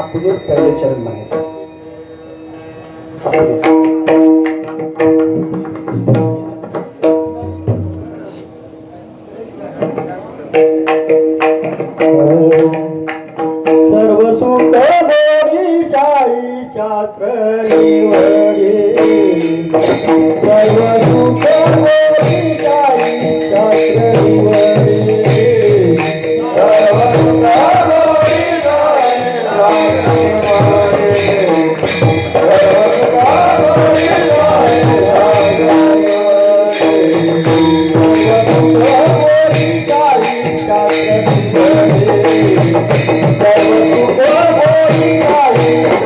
आपले पहिले चरण म्हणायचे. सर्व सुख गोडी जाई चात्रलीवरी, सर्व सुख गोडी जाई चात्रलीवरी, सर्व सुख गोडी जाई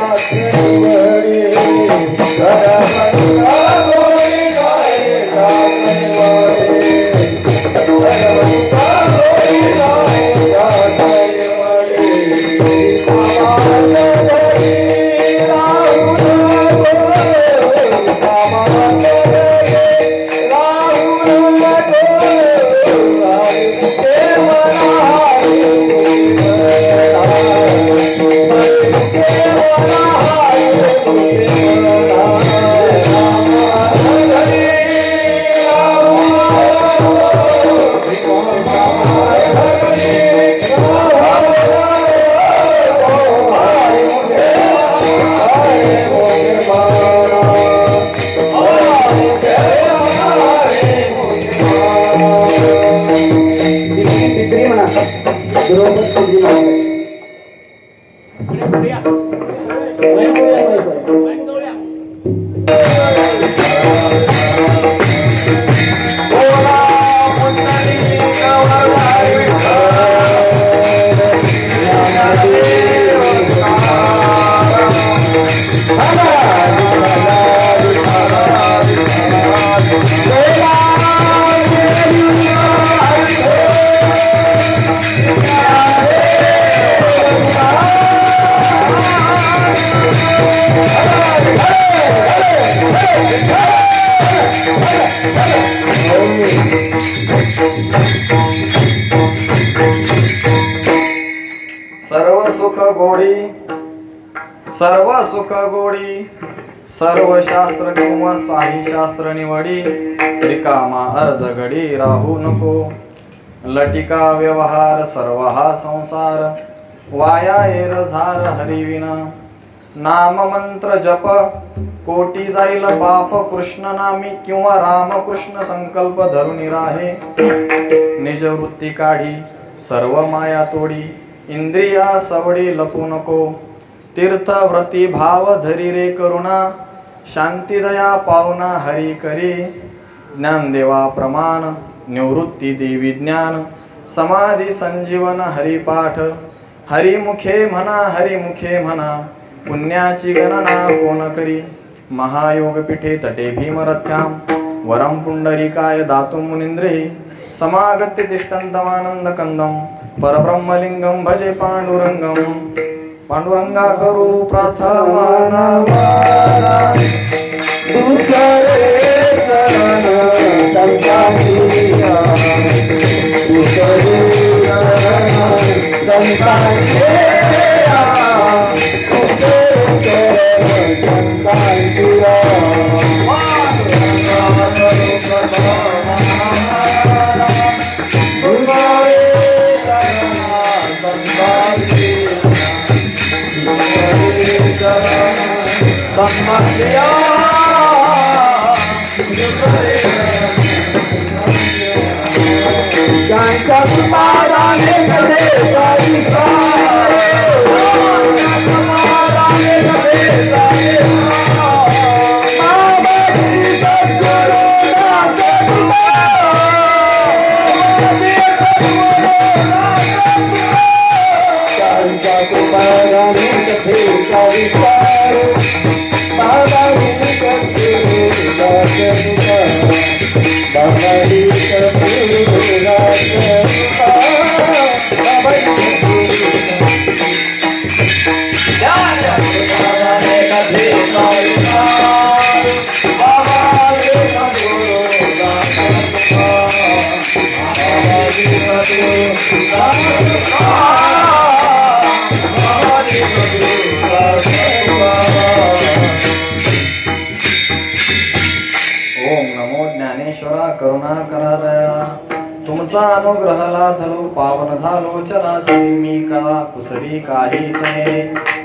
चात्रलीवरी, सर्व सुख गोडी जाई चात्रलीवरी, सर्व सुख गोडी सर्व सुख गोडी सर्व शास्त्र किंवा साही शास्त्र निवडी रिकामा अर्धघडी राहू नको लटिका व्यवहार सर्व हा संसार वाया येर झार हरिविना नाम मंत्र जप कोटी जाईल पाप कृष्ण नामी किंवा राम कृष्ण संकल्प धरून राहे निज वृत्ती काढी सर्व माया तोडी इंद्रिया सवडी लपू नको तीर्थ व्रती भाव धरी रे करुणा शांती दया पावना हरी करी ज्ञानदेवा प्रमाण निवृत्ती देवी ज्ञान समाधी संजीवन हरिपाठ हरिमुखे म्हणा पुण्याची गणना कोण करी महायोग पीठे तटे भीमरथ्याम वरम पुंडरीकाय दातुं मुनींद्रिहि समागत्य तिष्ठन्तमानंद कंदम परब्रह्मलिंगम भजे पांडुरंगम पांडुरंगा करू प्रथमा नमना दुसरे चरण संतानिया दुसरे चरण संतानिया करुणा दया तुमचा अनुग्रह लाधलो पावन झालो चराचरी मी का कुसरी काहीच नाही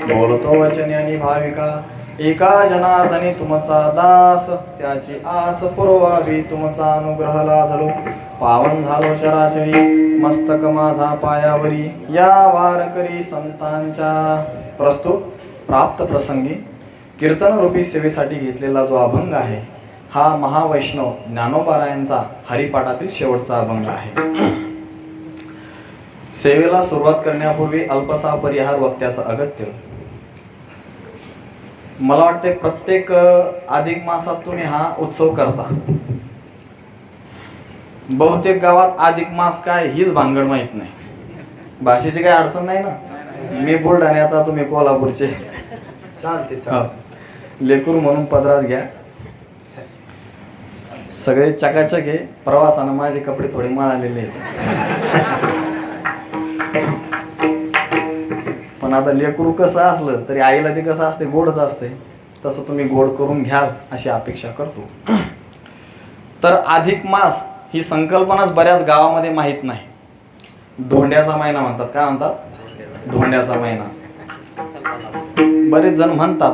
बोलतो वचने आणि भाविका एका जनार्दनी तुमचा दास त्याची आस पुरवावी तुमचा अनुग्रह लाधलो पावन झालो चराचरी मस्तक माझा पायावरी या वारकरी संतांच्या प्रस्तुत प्राप्त प्रसंगी कीर्तन रूपी सेवेसाठी घेतलेला जो अभंग आहे हा महावैष्णव ज्ञानोबारायांचा हरिपाठातील शेवटचा अभंग आहे. सेवेला सुरुवात करण्यापूर्वी अल्पसा परिहार वक्त्याचं अगत्य. मला वाटते प्रत्येक अधिक मासात तुम्ही हा उत्सव करता. बहुतेक गावात अधिक मास काय हीच भानगड माहित नाही. भाषेची काही अडचण नाही ना. मी बुलढाण्याचा तुम्ही कोल्हापूरचे लेकरू म्हणून पदरात घ्या. सगळे चकाचक आहे. प्रवासानं माझे कपडे थोडे मळालेले आहेत. पण आता लेकरू कसं असलं तरी आईला ते कसं असते गोडच असते. तसं तुम्ही गोड करून घ्याल अशी अपेक्षा करतो. तर अधिक मास ही संकल्पनाच बऱ्याच गावामध्ये माहीत नाही. धोंड्याचा महिना म्हणतात. काय म्हणतात? धोंड्याचा महिना. बरेच जण म्हणतात.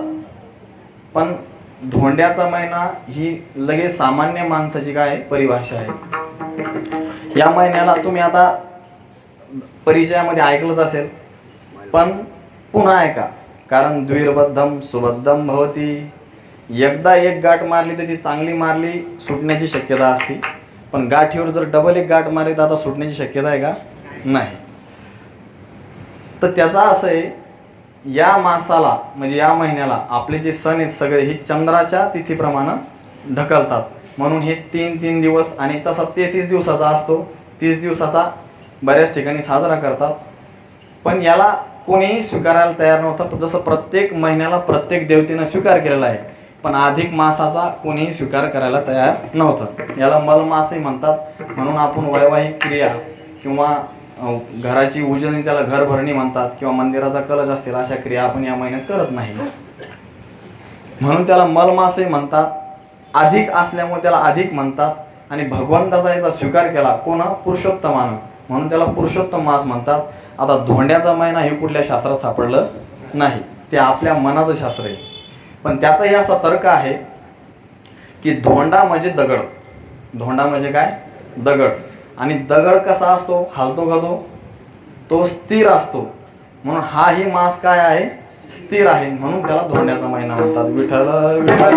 पण धोंड्याचा महिना ही लगेच सामान्य माणसाची काय परिभाषा आहे. या महिन्याला तुम्ही आता परिचयामध्ये ऐकलंच असेल. पण पुन्हा ऐका. कारण द्विर्बद्धम सुबद्धम भवती. एकदा एक गाठ मारली तर ती चांगली मारली सुटण्याची शक्यता असते. पण गाठीवर जर डबल एक गाठ मारली तर आता सुटण्याची शक्यता आहे का? नाही. तर त्याचा असं आहे, या मासाला म्हणजे या महिन्याला आपले जे सण आहेत सगळे हे चंद्राच्या तिथीप्रमाणे ढकलतात. म्हणून हे 3 दिवस आणि तसा 33 दिवसाचा असतो. 30 दिवसाचा बऱ्याच ठिकाणी साजरा करतात. पण याला कोणीही स्वीकारायला तयार नव्हतं. जसं प्रत्येक महिन्याला प्रत्येक देवतेनं स्वीकार केलेला आहे, पण अधिक मासाचा कोणीही स्वीकार करायला तयार नव्हतं. याला मलमासही म्हणतात. म्हणून आपण वैवाहिक क्रिया किंवा घराची उजळणी, त्याला घर भरणी म्हणतात, किंवा मंदिराचा कलश असतील, अशा क्रिया आपण या महिन्यात करत नाही. म्हणून त्याला मलमासही म्हणतात. अधिक असल्यामुळे त्याला अधिक म्हणतात. आणि भगवंताचा याचा स्वीकार केला कोण? पुरुषोत्तमानं, म्हणून त्याला पुरुषोत्तम मास म्हणतात. आता धोंड्याचा महिना हे कुठल्या शास्त्रात सापडलं नाही, ते आपल्या मनाचं शास्त्र आहे. पण त्याचाही असा तर्क आहे की धोंडा म्हणजे दगड. धोंडा म्हणजे काय? दगड. आणि दगड कसा असतो? हालतो का तो स्थिर असतो. म्हणून हाही मास काय आहे? स्थिर आहे. म्हणून त्याला धोंड्याचा महिना म्हणतात. विठ्ठल विठ्ठल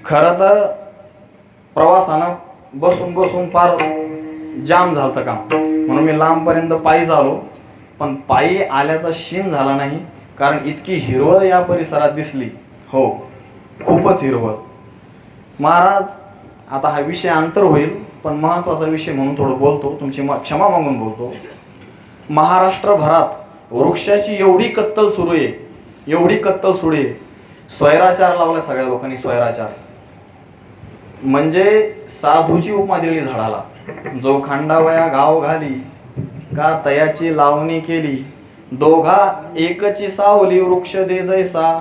खरं तर प्रवासानं बसून बसून फार जाम झालं काम, म्हणून मी लांबपर्यंत पायी झालो. पण पायी आल्याचा शीन झाला नाही, कारण इतकी हिरवळ या परिसरात दिसली. हो, खूपच हिरवळ. महाराज, आता हा विषय अंतर होईल, पण महत्त्वाचा विषय म्हणून थोडं बोलतो, तुमची क्षमा मागून बोलतो. महाराष्ट्रभरात वृक्षाची एवढी कत्तल सुरू आहे, एवढी कत्तल सुरू आहे. स्वैराचार लावला सगळ्या लोकांनी. स्वैराचार म्हणजे साधूची उपमा दिलेली झाडाला. जो खांडावया गाव घाली, का तयाची लावणी केली, दोघा एकची सावली वृक्ष दे जैसा.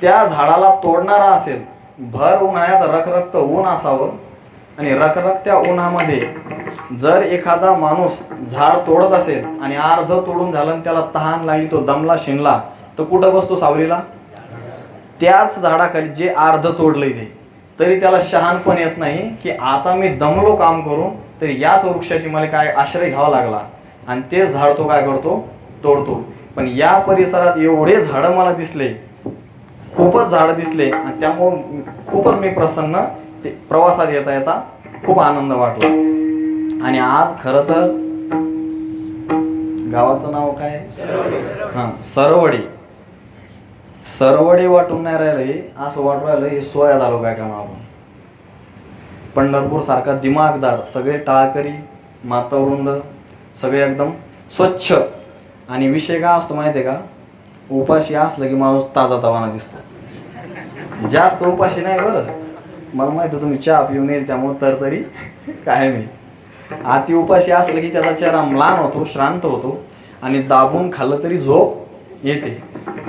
त्या झाडाला तोडणारा असेल, भर उन्हाळ्यात रखरखत ऊन असावं, आणि रखरखत्या उन्हामध्ये जर एखादा माणूस झाड तोडत असेल आणि अर्ध तोडून झालं आणि त्याला तहान लागली, तो दमला शिनला, तर कुठं बसतो? सावलीला. त्याच झाडाखाली जे अर्ध तोडलंय ते, तरी त्याला शहाणपण येत नाही की आता मी दमलो काम करून, तरी याच वृक्षाची मला काय आश्रय घ्यावा लागला, आणि तेच झाड तो काय करतो? तोडतो. पण या परिसरात एवढे झाडं मला दिसले, खूपच झाडं दिसले, आणि त्यामुळं खूपच मी प्रसन्न. ते प्रवासात येता येता खूप आनंद वाटला. आणि आज खरं तर गावाचं नाव काय? सरवडी. सरवडी वाटून नाही राहिलं, असं वाटून राहिलं हे सोया झालो काय काम आपण. पंढरपूर सारखा दिमागदार, सगळे टाळकरी, मातवृंद, सगळे एकदम स्वच्छ. आणि विषय काय असतो माहिती आहे का? उपाशी असलं की माणूस ताजा तवाना दिसतो. जास्त उपाशी नाही बरं, मला माहिती आहे तुम्ही चहा पिऊन येईल त्यामुळे तर तरी काय नाही. अति उपाशी असलं की त्याचा चेहरा म्लान होतो, श्रांत होतो, आणि दाबून खाल्लं तरी झोप येते.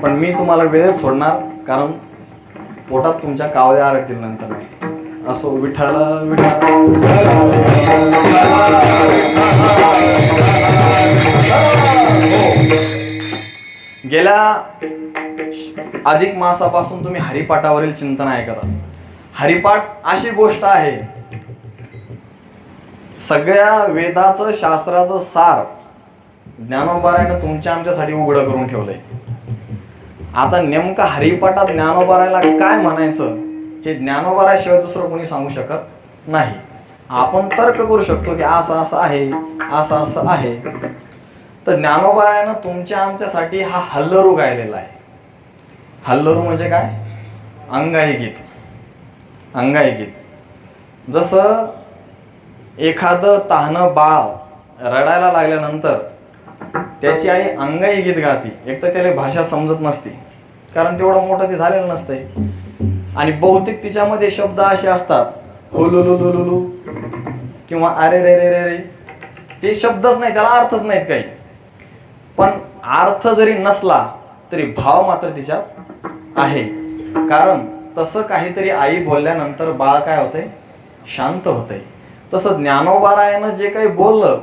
पण मी तुम्हाला वेळेत सोडणार, कारण पोटात तुमच्या कावळ्या आरडतील नंतर नाही. असो, विठ्ठल गेल्या अधिक मासापासून तुम्ही हरिपाठावरील चिंतन ऐकत आहात. हरिपाठ अशी गोष्ट आहे, सगळ्या वेदाचं शास्त्राचं सार ज्ञानोबारायनं तुमच्या आमच्यासाठी उघडं करून ठेवलंय. आता नेमका हरिपाठात ज्ञानोबारायला काय म्हणायचं हे ज्ञानोबाराशिवाय दुसरं कोणी सांगू शकत नाही. आपण तर्क करू शकतो की असं असं आहे, असं असं आहे. तर ज्ञानोबारायनं तुमच्या आमच्यासाठी हा हल्लरू गायलेला आहे. हल्लरू म्हणजे काय? अंगाई गीत. अंगाई गीत. जसं एखादं तहानं बाळ रडायला लागल्यानंतर त्याची आई अंगाई गीत गाती. एक तर त्याला भाषा समजत नसते, कारण तेवढं मोठं ते झालेलं नसतंय, आणि बहुतेक तिच्यामध्ये शब्द असे असतात, हुलुलुलुलुलु किंवा अरे रे रे रे रे. ते शब्दच नाही, त्याला अर्थच नाहीत काही. पण अर्थ जरी नसला तरी भाव मात्र तिच्यात आहे, कारण तसं काहीतरी आई बोलल्यानंतर बाळ काय होतंय? शांत होतंय. तसं ज्ञानोबारायनं जे काही बोललं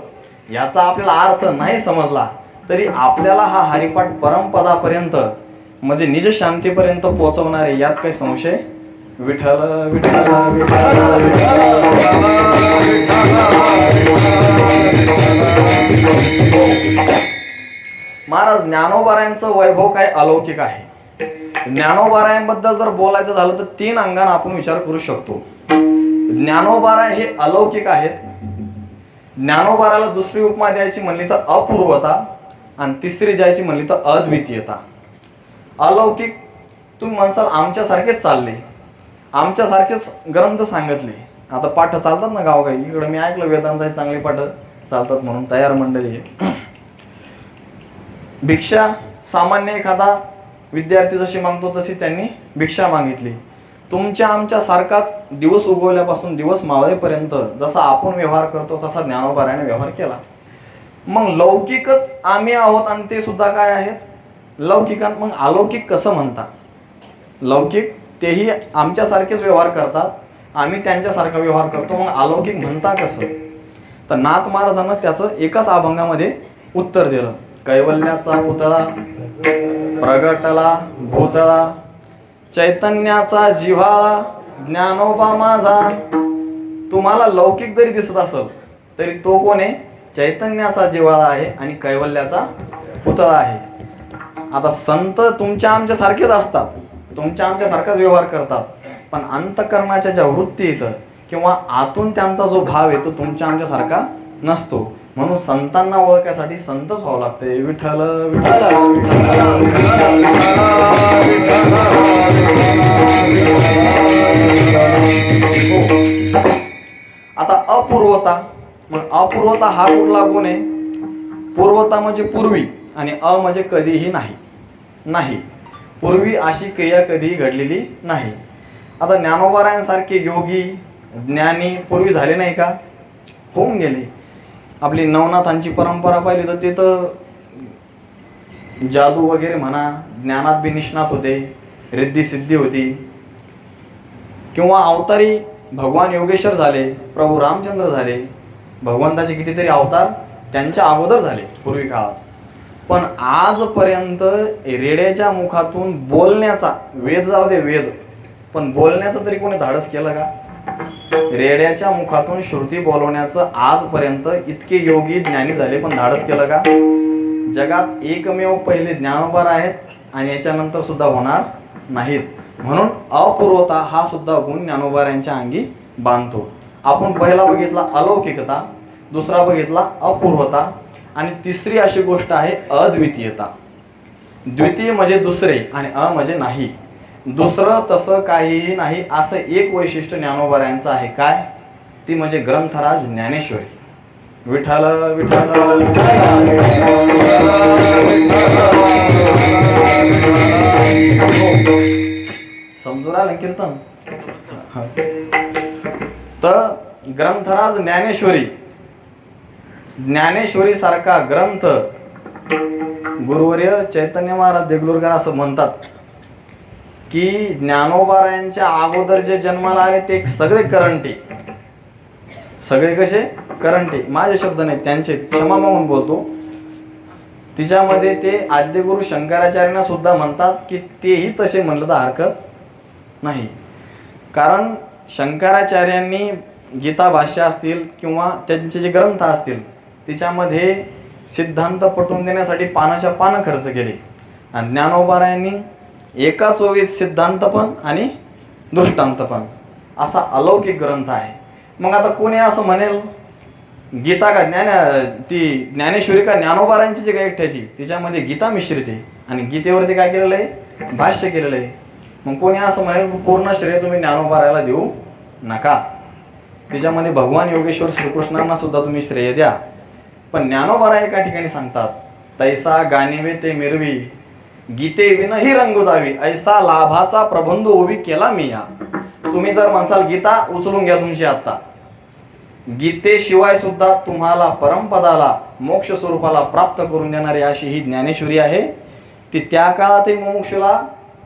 याचा आपल्याला अर्थ नाही समजला तरी आपल्याला हा हरिपाठ परमपदापर्यंत म्हणजे निज शांतीपर्यंत पोहोचवणार आहे, यात काही संशय. विठ्ठल विठ्ठल महाराज, ज्ञानोबारायांचं वैभव काय अलौकिक आहे. ज्ञानोबारायांबद्दल जर बोलायचं झालं तर 3 अंगाने आपण विचार करू शकतो. ज्ञानोबाराय हे अलौकिक आहेत. ज्ञानोबाराला दुसरी उपमा द्यायची म्हणली तर अपूर्वता, आणि तिसरी द्यायची म्हणली तर अद्वितीयता. अलौकिक तुम्ही म्हणसाल आमच्यासारखेच चालले, आमच्यासारखेच ग्रंथ सांगितले, आता पाठ चालतात ना गावगाई, इकडं मी ऐकलं वेदांताची चांगली पाठ चालतात म्हणून, तयार मंडळी आहे. भिक्षा सामान्य एखादा विद्यार्थी जशी मागतो तशी त्यांनी भिक्षा मागितली. तुमच्या आमच्या सारखाच दिवस उगवल्यापासून दिवस मावळेपर्यंत जसा आपण व्यवहार करतो तसा ज्ञानोबारायाने व्यवहार केला. मग लौकिकच आम्ही आहोत आणि ते सुद्धा काय आहेत लौकिकां. मग अलौकिक कसं म्हणता? लौकिक तेही आमच्यासारखेच व्यवहार करतात, आम्ही त्यांच्यासारखा व्यवहार करतो, मग अलौकिक म्हणता कसं? तर नाथ महाराजांना त्याचं एकाच अभंगामध्ये उत्तर दिलं. कैवल्याचा पुतळा प्रगटला भूतळा, चैतन्याचा जिव्हाळा ज्ञानोबा माझा. तुम्हाला लौकिक जरी दिसत असेल तरी तो कोण आहे? चैतन्याचा जिव्हाळा आहे आणि कैवल्याचा पुतळा आहे. आता संत तुमच्या आमच्या सारखेच असतात, तुमच्या आमच्या सारखाच व्यवहार करतात, पण अंतःकरणाच्या ज्या वृत्ती येतं किंवा आतून त्यांचा जो भाव आहे तो तुमच्या आमच्या सारखा नसतो. म्हणून संतांना ओळखायसाठी संतच व्हावं लागते. विठ्ठल विठ्ठल आता अपूर्वता. मग अपूर्वता हा कुठला गुण आहे? पूर्वता म्हणजे पूर्वी आणि अ म्हणजे कधीही नाही. नाही, पूर्वी अशी क्रिया कधीही घडलेली नाही. आता ज्ञानोबारायांसारखे योगी ज्ञानी पूर्वी झाले नाही का? होऊन गेले. आपली नवनाथांची परंपरा पाहिली तर ते तर जादू वगैरे म्हणा, ज्ञानात बी निष्णात होते, रिद्धी सिद्धी होती. किंवा अवतारी भगवान योगेश्वर झाले, प्रभू रामचंद्र झाले, भगवंताचे कितीतरी अवतार त्यांच्या अगोदर झाले पूर्वी काळात. पण आजपर्यंत रेड्याच्या मुखातून बोलण्याचा, वेद जाऊ दे वेद, पण बोलण्याचं तरी कोणी धाडस केलं का? रेड्याच्या मुखातून श्रुती बोलवण्याचं आजपर्यंत इतके योगी ज्ञानी झाले पण धाडस केलं का? जगात एकमेव पहिले ज्ञानोबार आहेत आणि याच्यानंतर सुद्धा होणार नाहीत. म्हणून अपूर्वता हा सुद्धा गुण ज्ञानोबारायांच्या अंगी बांधतो. आपण पहिला बघितला अलौकिकता, दुसरा बघितला अपूर्वता आणि तिसरी अशी गोष्ट आहे अद्वितीयता. द्वितीय म्हणजे दुसरे आणि अ म्हणजे नाही. दुसरं तसं काहीही नाही असं एक वैशिष्ट्य ज्ञानोबारायांचं आहे. काय? ती म्हणजे ग्रंथराज ज्ञानेश्वरी. विठ्ठल विठ्ठल समजून आलं कीर्तन? तर ग्रंथराज ज्ञानेश्वरी, ज्ञानेश्वरी सारखा ग्रंथ गुरुवर्य चैतन्य महाराज देगलूरकर असं म्हणतात की ज्ञानोबारायांच्या अगोदर जे जन्माला आले ते सगळे करंटी. सगळे कसे? करंटी. माझे शब्द नाहीत, त्यांचे, क्षमा मागून बोलतो. तिच्यामध्ये ते आद्यगुरु शंकराचार्यांना सुद्धा म्हणतात की तेही तसे म्हणलं तर हरकत नाही. कारण शंकराचार्यांनी गीता भाष्य असतील किंवा त्यांचे जे ग्रंथ असतील तिच्यामध्ये सिद्धांत पटवून देण्यासाठी पानाच्या पानं खर्च केले आणि ज्ञानोबारायांनी एकाच ओवीत सिद्धांत पण आणि दृष्टांत पण असा अलौकिक ग्रंथ आहे. मग आता कोणी असं म्हणेल गीता का ती ज्ञानेश्वरी का ज्ञानोबारायांची जी काही एकट्याची तिच्यामध्ये गीता मिश्रित आहे आणि गीतेवरती काय केलेलं आहे? भाष्य केलेलं आहे. मग कोणी असं म्हणेल पूर्ण श्रेय तुम्ही ज्ञानोबारायाला देऊ नका, तिच्यामध्ये भगवान योगेश्वर श्रीकृष्णांना सुद्धा तुम्ही श्रेय द्या. पण ज्ञानोबाराय एका ठिकाणी सांगतात, तैसा गानिवे ते मिरवी गीते विन ही रंगोदावी, ऐसा लाभाचा प्रबंध उभी केला मी या. तुम्ही जर म्हणसाल गीता उचलून घ्या तुमची आत्ता, गीतेशिवाय सुद्धा तुम्हाला परमपदाला मोक्ष स्वरूपाला प्राप्त करून देणारी अशी ही ज्ञानेश्वरी आहे. ती त्या काळातही मुमुक्षुला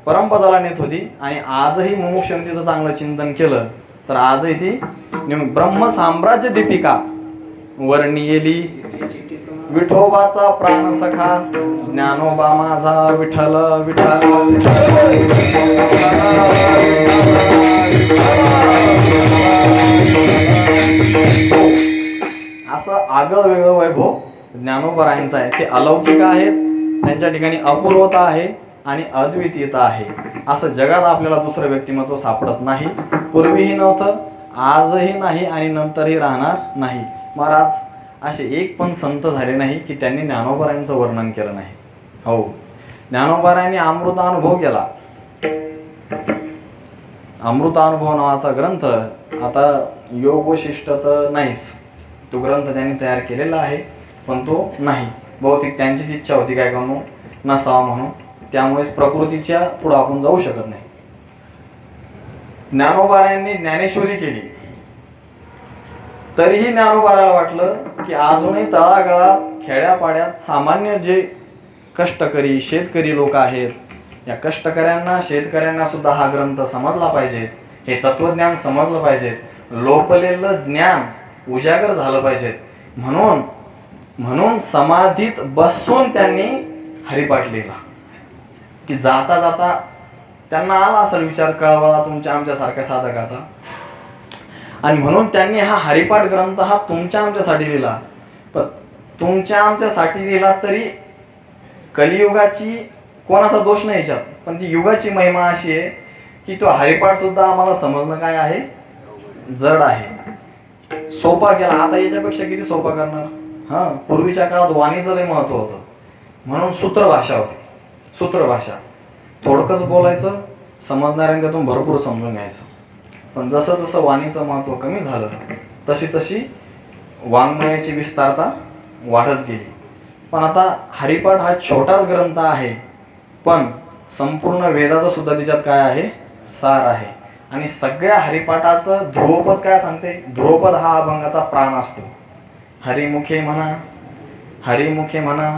परमपदाला नेत होती आणि आजही मुमुक्षाने तिचं चांगलं चिंतन केलं तर आजही ती ब्रह्म साम्राज्य दीपिका वर्णियेली. विठोबाचा प्राण सखा ज्ञानोबा माझा विठ्ठल विठ्ठल. असं आगळं वेगळं वैभव ज्ञानोबारायांचं आहे. ते अलौकिक आहेत, त्यांच्या ठिकाणी अपूर्वता आहे आणि अद्वितीयता आहे. असं जगात आपल्याला दुसरं व्यक्तिमत्व सापडत नाही. पूर्वीही नव्हतं, आजही नाही आणि नंतरही राहणार नाही. महाराज असे एक पण संत झाले नाही की त्यांनी ज्ञानोबारायांचं वर्णन केलं नाही. हो, ज्ञानोबारायांनी अमृत अनुभव केला. अमृतानुभव नावाचा ग्रंथ, आता योग वशिष्ठ तर नाहीच, तो ग्रंथ त्यांनी तयार केलेला आहे, पण तो नाही, बहुतेक त्यांचीच इच्छा होती काय करू नसावा म्हणून, त्यामुळेच प्रकृतीच्या पुढे आपण जाऊ शकत नाही. ज्ञानोबारायांनी ज्ञानेश्वरी केली, तरीही ज्ञानोबाराला वाटलं की अजूनही तळागाळात खेड्यापाड्यात सामान्य जे कष्टकरी शेतकरी लोक आहेत, या कष्टकऱ्यांना शेतकऱ्यांना सुद्धा हा ग्रंथ समजला पाहिजे, हे तत्वज्ञान समजलं पाहिजे, लोपलेलं ज्ञान उजागर झालं पाहिजे. म्हणून समाधीत बसून त्यांनी हरिपाठ लिहिला. की जाता जाता त्यांना आला असेल विचार कळवा तुमच्या आमच्यासारख्या साधकाचा, आणि म्हणून त्यांनी हा हरिपाठ ग्रंथ हा तुमच्या आमच्यासाठी लिहिला. पण तुमच्या आमच्यासाठी लिहिला तरी कलियुगाची कोणाचा दोष नाही याच्यात, पण ती युगाची महिमा अशी आहे की तो हरिपाठ सुद्धा आम्हाला समजणं काय आहे, जड आहे. सोपा केला, आता याच्यापेक्षा किती सोपा करणार. पूर्वीच्या काळात वाणीचं लय महत्व होतं, म्हणून सूत्रभाषा होती. सूत्रभाषा थोडकंच बोलायचं, समजणाऱ्यांनी त्यातून भरपूर समजून घ्यायचं. पण जसं जसं वाणीचं महत्व कमी झालं तशी तशी वाङ्मयाची विस्तारता वाढत गेली. पण आता हरिपाठ हा छोटाच ग्रंथ आहे, पण संपूर्ण वेदाचं सुद्धा त्याच्यात काय आहे, सार आहे. आणि सगळ्या हरिपाठाचं ध्रुवपद काय सांगते, ध्रुवपद हा अभंगाचा प्राण असतो. हरिमुखे म्हणा, हरिमुखे म्हणा,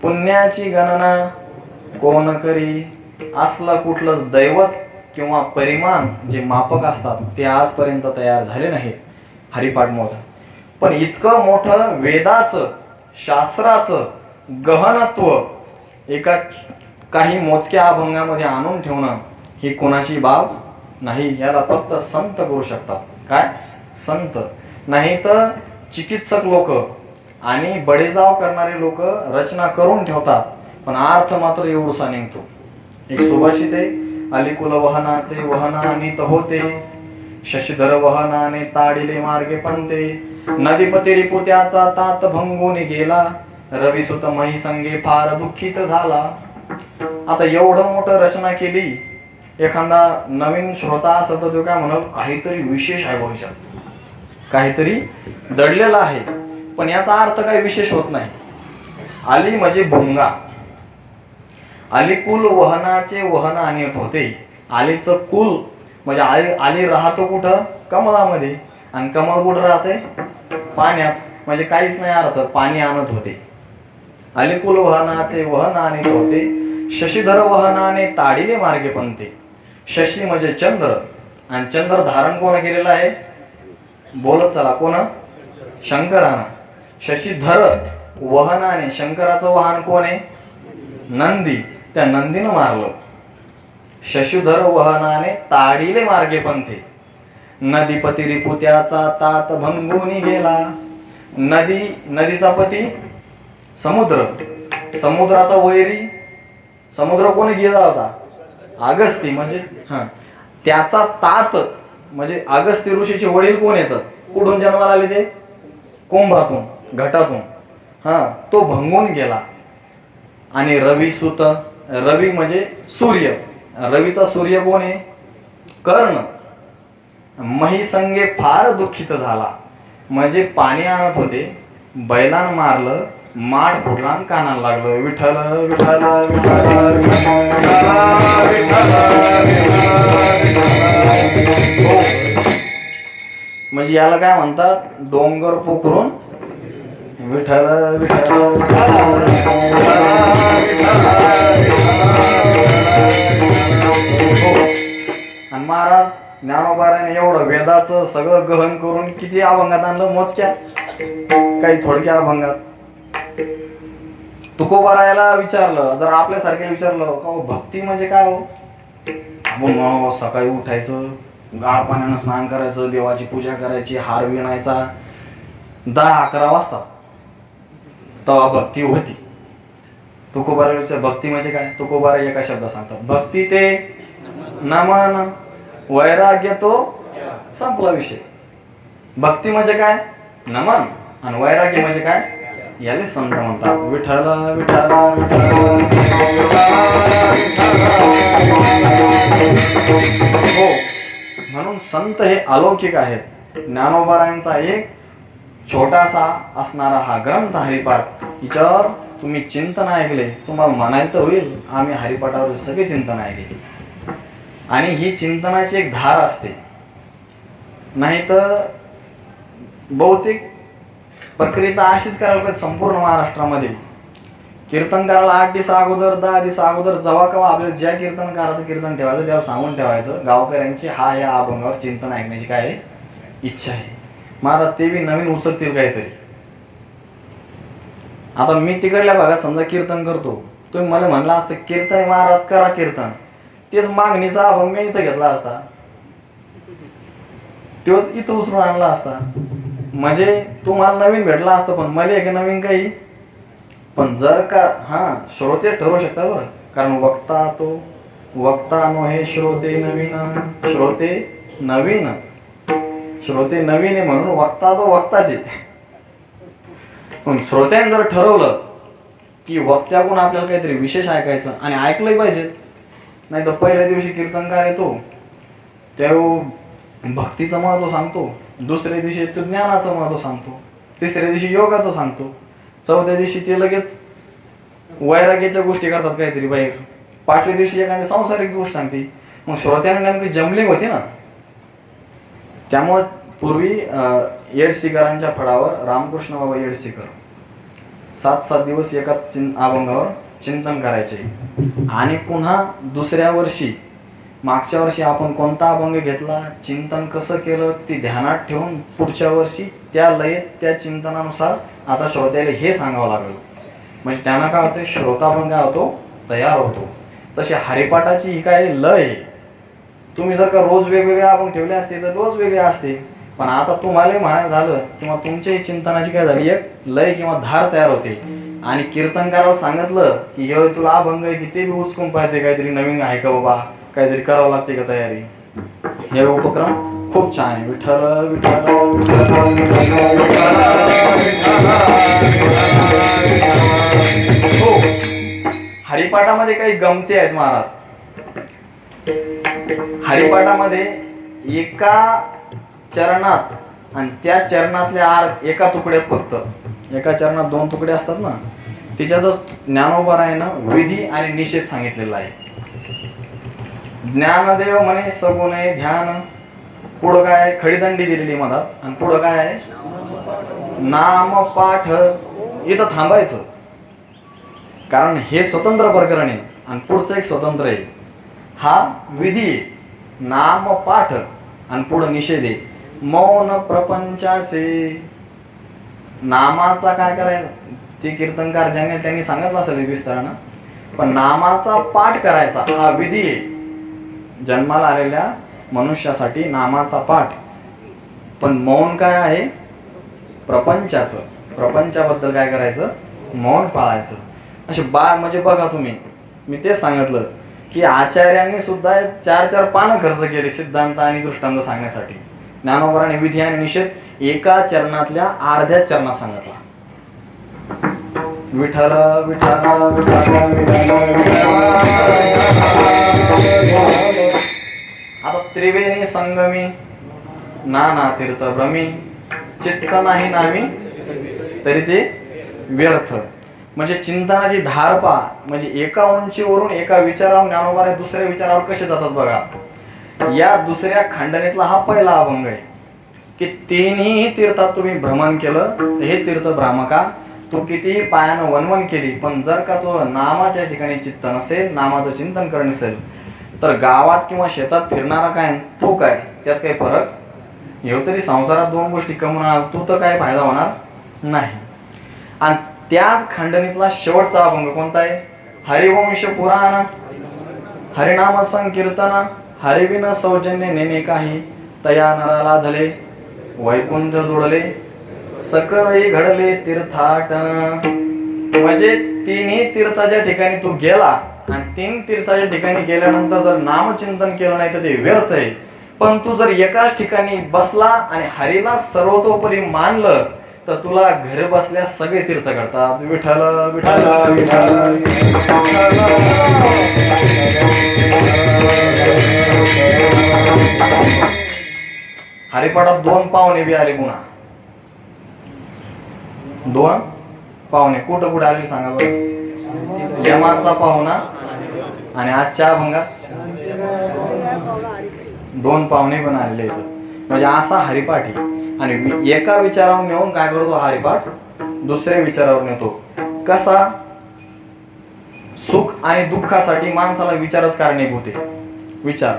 पुण्याची गणना कोण करी, असलं कुठलंच दैवत किंवा परिमाण जे मापक असतात ते आजपर्यंत तयार झाले नाहीत हरिपाठ मोजण. पण इतकं मोठं वेदाचं शास्त्राचं गहनत्व एका काही मोजक्या अभंगामध्ये आणून ठेवणं ही कोणाची बाब नाही. याला फक्त संत करू शकतात. काय संत, नाही तर चिकित्सक लोक आणि बडेजाव करणारे लोक रचना करून ठेवतात, पण अर्थ मात्र एवढूसा निघतो. एक सुभाषित आहे, अलिकुल वहनाचे वहनानित होते, शशीधर वहनाने ताडिले मार्गे पंते, नदीपती रिपुत्याचा तात भंगून गेला, रविसुत मही संगे फार दुःखित झाला. आता एवढं मोठं रचना केली, एखादा नवीन श्रोता असं तर तो काय म्हणाल, काहीतरी विशेष आहे भविष्यात, काहीतरी दडलेला आहे. पण याचा अर्थ काही विशेष होत नाही. आली म्हणजे भुंगा, अलिकुल वहनाचे वहन आणत होते. आलीचं कुल म्हणजे आली राहतो कुठं, कमळामध्ये, आणि कमळ कुठं राहते, पाण्यात, म्हणजे काहीच नाही अर्थ, पाणी आणत होते. अलिकुल वहनाचे वहन आणत होते, शशीधर वहनाने ताडिले मार्गे पंते. शशी म्हणजे चंद्र, आणि चंद्र धारण कोण केलेलं आहे, बोलत चला, कोण, शंकरानं. शशीधर वहनाने, शंकराचं वाहन कोण आहे, नंदी, त्या नंदीनं मारलं. शशीधर वहनाने ताडिले मार्गे पंथे, नदीपती रिपुत्याचा तात भंगून गेला. नदी, नदीचा पती समुद्र, समुद्राचा वैरी, समुद्र कोणी गेला होता, अगस्ती, म्हणजे त्याचा तात म्हणजे अगस्ती ऋषीचे वडील कोण येतं, कुठून जन्माला आले ते, कुंभातून, घटातून, तो भंगून गेला. आणि रविसुत, रवी म्हणजे सूर्य, रवीचा सूर्य कोण आहे, कर्ण, मही संगे फार दुःखित झाला. म्हणजे पाणी आणत होते, बैलान मारलं, माड फुटला, कानाला लागलं, विठ्ठल विठ्ठल विठ्ठल म्हणजे याला काय म्हणतात, डोंगर पोखरून विठ्ठल विठ्ठल. आणि महाराज ज्ञानोबाराने एवढं वेदाचं सगळं गहन करून किती अभंगात आणलं, मोजक्या, काही थोडक्या अभंगात. तुकोबारायला विचारलं, जर आपल्यासारख्या विचारलं का भक्ती म्हणजे काय हो, आपण सकाळी उठायचं, गार पाण्यानं स्नान करायचं, देवाची पूजा करायची, हार विणायचा, 10-11 वाजता तेव्हा भक्ती होती. तुकोबाराला विचार भक्ती म्हणजे काय, तुकोबारा एका शब्दात सांगतात, भक्ती ते नमन, वैराग्य तो संपला विषय. भक्ती म्हणजे काय, नमन, आणि वैराग्य म्हणजे काय, याले संत म्हणतात. विठ्ठल विठ्ठल हो. म्हणून संत हे अलौकिक आहेत. ज्ञानोबारायांचा एक छोटासा असणारा हा ग्रंथ हरिपाठ, हिच्यावर तुम्ही चिंतन ऐकले, तुम्हाला म्हणायला तर होईल आम्ही हरिपाठावर सगळे चिंतन ऐकले. आणि ही चिंतनाची एक धार असते, नाही तर बहुतेक प्रक्रिया अशीच करायला पाहिजे संपूर्ण महाराष्ट्रामध्ये. कीर्तनकाराला 8 दिवस अगोदर 10 दिवस अगोदर जेव्हा केव्हा आपल्याला ज्या कीर्तनकाराचं कीर्तन ठेवायचं त्याला सांगून ठेवायचं, गावकऱ्यांची या अभंगावर चिंतन ऐकण्याची काय आहे इच्छा आहे. महाराज ते बी नवीन उचलतील काहीतरी. आता मी तिकडल्या भागात समजा कीर्तन करतो, तुम्ही मला म्हणला असतं कीर्तन महाराज करा कीर्तन, तेच मागणीचा अभंग मी इथं घेतला असता, तोच इथं उचलून आणला असता, म्हणजे तुम्हाला नवीन भेटला असतं. पण मला एक नवीन काही, पण जर का श्रोते ठरवू शकता बरं, कारण वक्ता नो हे श्रोते नवीन, श्रोते नवीन आहे म्हणून वक्ता तो वक्ताचे. पण श्रोत्याने जर ठरवलं की वक्त्याकडून आपल्याला काहीतरी विशेष ऐकायचं आणि ऐकलंही पाहिजे, नाही तर पहिल्या दिवशी कीर्तनकार येतो तेव्हा भक्तीचं महत्त्व सांगतो, दुसऱ्या दिवशी तो ज्ञानाचं महत्त्व सांगतो, तिसऱ्या दिवशी योगाचं सांगतो, चौथ्या दिवशी ते लगेच वैराग्याच्या गोष्टी करतात काहीतरी बाहेर, पाचव्या दिवशी एखादी सांसारिक गोष्ट सांगते. मग श्रोत्यांना नेमकी जमलिंग होती ना. त्यामुळे पूर्वी येडसीकरांच्या फळावर रामकृष्ण बाबा येडसीकर 7-7 दिवस एकाच अभंगावर चिंतन करायचे. आणि पुन्हा दुसऱ्या वर्षी, मागच्या वर्षी आपण कोणता अभंग घेतला, चिंतन कसं केलं ते ध्यानात ठेवून पुढच्या वर्षी त्या लयेत त्या चिंतनानुसार आता श्रोत्याला हे सांगावं लागलं. म्हणजे त्यांना काय होतं, श्रोता पण काय होतो तयार होतो. तशी हरिपाठाची ही काय लय आहे. तुम्ही जर का रोज वेगवेगळे अभंग ठेवले असते तर रोज वेगळे असते, पण आता तुम्हालाही म्हणायचं झालं किंवा तुमच्याही चिंतनाची काय झाली एक लय किंवा धार तयार होते. आणि कीर्तनकाराला सांगितलं की हे तुला अभंग आहे की ते बी उचकून पाहिजे, काहीतरी नवीन आहे का बाबा, काहीतरी करावं लागते का तयारी. हे उपक्रम खूप छान आहे. विठ्ठल विठ्ठल हो, हरिपाठामध्ये काही गमती आहेत महाराज. हरिपाठामध्ये एका चरणात आणि त्या चरणातल्या एका तुकड्यात, फक्त एका चरणात 2 तुकडे असतात ना, तिच्यातच ज्ञानोबारायानं विधी आणि निषेध सांगितलेला आहे. ज्ञानदेव म्हणे सगुणे ध्यान, पुढं काय खडीदंडी दिलेली मधात, आणि पुढं काय आहे नाम पाठ. इथं थांबायचं, कारण हे स्वतंत्र प्रकरण आहे आणि पुढचं एक स्वतंत्र आहे. हा विधी आहे, नाम पाठ, आणि पुढं निषेध आहे मौन प्रपंचाचे. नामाचा काय करायचं ते कीर्तनकार ज्यांनी त्यांनी सांगितलं असेल विस्तारानं, पण नामाचा पाठ करायचा हा विधी आहे जन्माला आलेल्या मनुष्यासाठी, नामाचा पाठ. पण मौन काय आहे प्रपंचाचं, प्रपंचाबद्दल काय करायचं मौन पाळायचं. असे म्हणजे बघा तुम्ही, मी तेच सांगितलं की आचार्यांनी सुद्धा 4-4 पानं खर्च केले सिद्धांत आणि दृष्टांत सांगण्यासाठी. ज्ञानोबाराने विधी आणि निषेध एका चरणातल्या अर्ध्या चरणात सांगितला. विठ्ठल विठ्ठल आता त्रिवेणी संगमी नाना तीर्थ भ्रमी, चित्त नाही नामी तरी ते व्यर्थ. म्हणजे चिंतनाची धार पहा, म्हणजे एका उंचीवरून एका विचारावर ज्ञानोबा दुसऱ्या विचारावर कसे जातात बघा. या दुसऱ्या खंडणीतला हा पहिला अभंग आहे की 3ही तीर्थात तुम्ही भ्रमण केलं तर हे तीर्थ भ्रामका, तू कितीही पायानं वनवन केली, पण जर का तो नामाच्या ठिकाणी चित्त नसेल, नामाचं चिंतन करत नसेल, तर गावात किंवा शेतात फिरणारा काय तो काय, त्यात काही फरक येऊ. तरी संसारात 2 गोष्टी कमवणार, तू तर काय फायदा होणार नाही. आणि त्याच खंडणीतला शेवटचा अभंग कोणता आहे, हरिवंश पुराण, हरिनाम संकीर्तन, हरिविन सौजन्य नेणे काही, तया नराला धले वैकुंठ जोडले, सकळही घडले तीर्थाटन. म्हणजे 3ही तीर्थाच्या ठिकाणी तू गेला आणि 3 तीर्थाच्या ठिकाणी गेल्यानंतर जर नामचिंतन केलं नाही तर ते व्यर्थ आहे. पण तू जर एकाच ठिकाणी बसला आणि हरीला सर्वतोपरी मानलं तर तुला घर बसल्या सगळे तीर्थ करतात. विठ्ठल विठ्ठल विठ्ठल हरिपाठात 2 पाहुणे बी आले पुन्हा. 2 पाहुणे कुठं कुठे आले सांगा बरं. यमाचा पाहुणा आणि आजच्या अभंगात 2 पाहुणे पण आलेले इथं. म्हणजे असा हरिपाठ आहे. आणि एका विचारावर नेऊन काय करतो हरिपाठ दुसऱ्या विचारावर नेतो. कसा? सुख आणि दुःखासाठी माणसाला विचारच कारणीभूत आहे. विचार.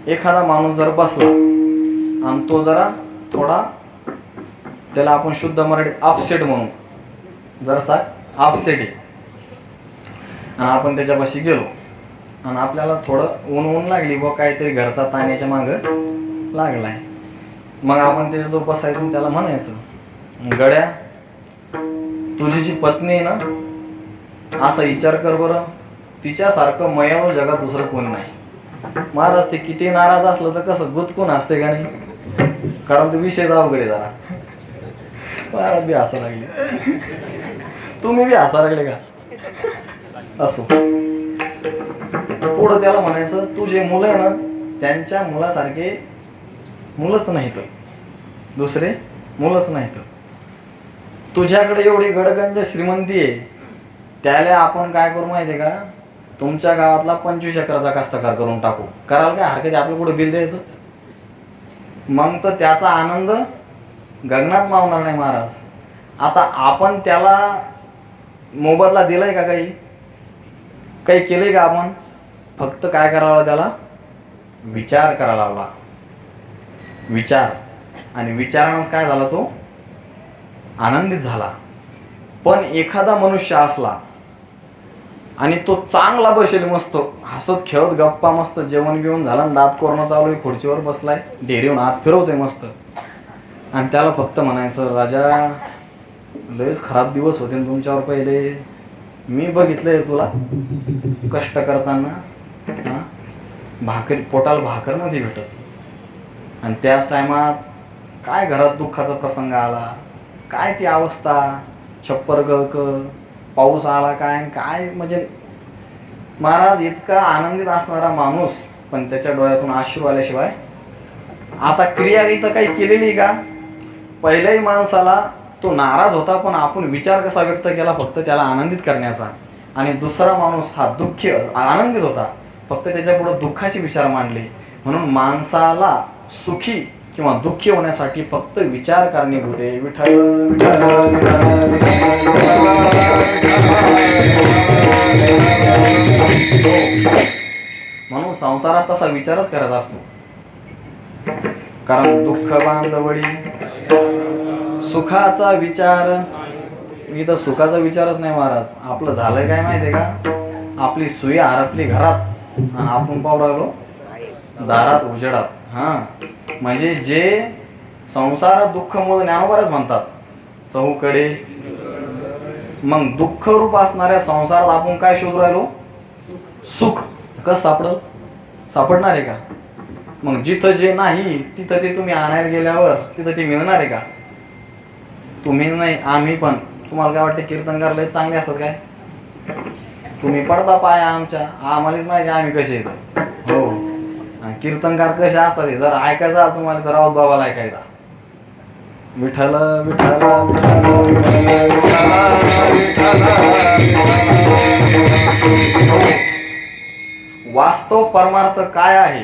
एखादा माणूस जर बसला आणि तो जरा थोडा, त्याला आपण शुद्ध मराठीत अपसेट म्हणू, जरासा अपसेट आहे, आणि आपण त्याच्यापाशी गेलो आणि आपल्याला थोडं ऊन लागली व काहीतरी घरचा ताण याच्या मागं लागलाय. मग आपण त्याच्याजवळ बसायचं आणि त्याला म्हणायचं, गड्या तुझी जी पत्नी आहे ना, असा विचार कर बरं, तिच्यासारखं मयाळू जगात दुसरं कोण नाही. महाराज ते किती नाराज असलं तर कसं गुतकून असते का नाही, कारण तो विषय अवघड आहे जरा. महाराज बी हसा लागले, तुम्ही बी हसा लागले का? असो. पुढं त्याला म्हणायचं, तुझे मुलं आहे ना, त्यांच्या मुलासारखे मुलंच नाहीत, दुसरे मुलंच नाहीत. तुझ्याकडे एवढी गडगंज श्रीमंती आहे, त्याला आपण काय करू माहिती आहे का, तुमच्या गावातला 25 एकराचा कास्तकार करून टाकू. कराल काय हरकत? आपलं कुठं बिल द्यायचं? मग तर त्याचा आनंद गगनात मावणार नाही महाराज. आता आपण त्याला मोबदला दिलाय का? काही केलंय का आपण? फक्त काय करावं, त्याला विचार करायला लावला. विचार. आणि विचारानंच काय झाला, तो आनंदित झाला. पण एखादा मनुष्य असला आणि तो चांगला बसेल, मस्त हसत खेळत गप्पा, मस्त जेवण बिवण झालं, दात कोरणं चालू आहे, खुर्चीवर बसलाय, डेरीहून हात फिरवतोय मस्त, आणि त्याला फक्त म्हणायचं, राजा लयच खराब दिवस होते तुमच्यावर पहिले, मी बघितलंय तुला कष्ट करताना, भाकर पोटाला भाकर नव्हती भेटत, आणि त्याच टायमात काय घरात दुःखाचा प्रसंग आला, काय ती अवस्था, छप्पर गळक, पाऊस आला काय काय. म्हणजे महाराज इतका आनंदित असणारा माणूस, पण त्याच्या डोळ्यातून अश्रू आल्याशिवाय आता क्रिया इथं काही केलेली का? पहिल्याही माणसाला तो नाराज होता, पण आपण विचार कसा व्यक्त केला, फक्त त्याला आनंदित करण्याचा. आणि दुसरा माणूस हा दुःखी आनंदित होता, फक्त त्याच्या पुढे दुःखाचे विचार मांडले. म्हणून माणसाला सुखी किंवा दुःखी होण्यासाठी फक्त विचार कारणीभूत आहे. विठ्ठल म्हणून संसारात तसा विचारच करायचा असतो. कारण दुःख बांधवडी सुखाचा विचार, इथं सुखाचा विचारच नाही महाराज. आपलं झालंय काय माहितीये का, आपली सुई हरपली घरात आणि आपण पाहू राहिलो दारात उजेडात. म्हणजे जे संसार दुःख मूळ ज्ञानोबाच म्हणतात चहूकडे. मग दुःख रूप असणाऱ्या संसारात आपण काय शोधू राहिलो? सुख. कसं सापडणार आहे का? मग जिथं जे नाही तिथं ते तुम्ही आणायला गेल्यावर तिथं ते मिळणार आहे का? तुम्ही नाही, आम्ही पण. तुम्हाला काय वाटतं कीर्तनकार लय चांगले असतात काय? तुम्ही पडता पाय आमच्या, आम्हालाच माहिती आम्ही कसे येतो. हो, कीर्तनकार कसे असतात जर ऐकायचं तुम्हाला तर राऊत बाबाला ऐकायचा. विठ्ठल विठ्ठल वास्तव परमार्थ काय आहे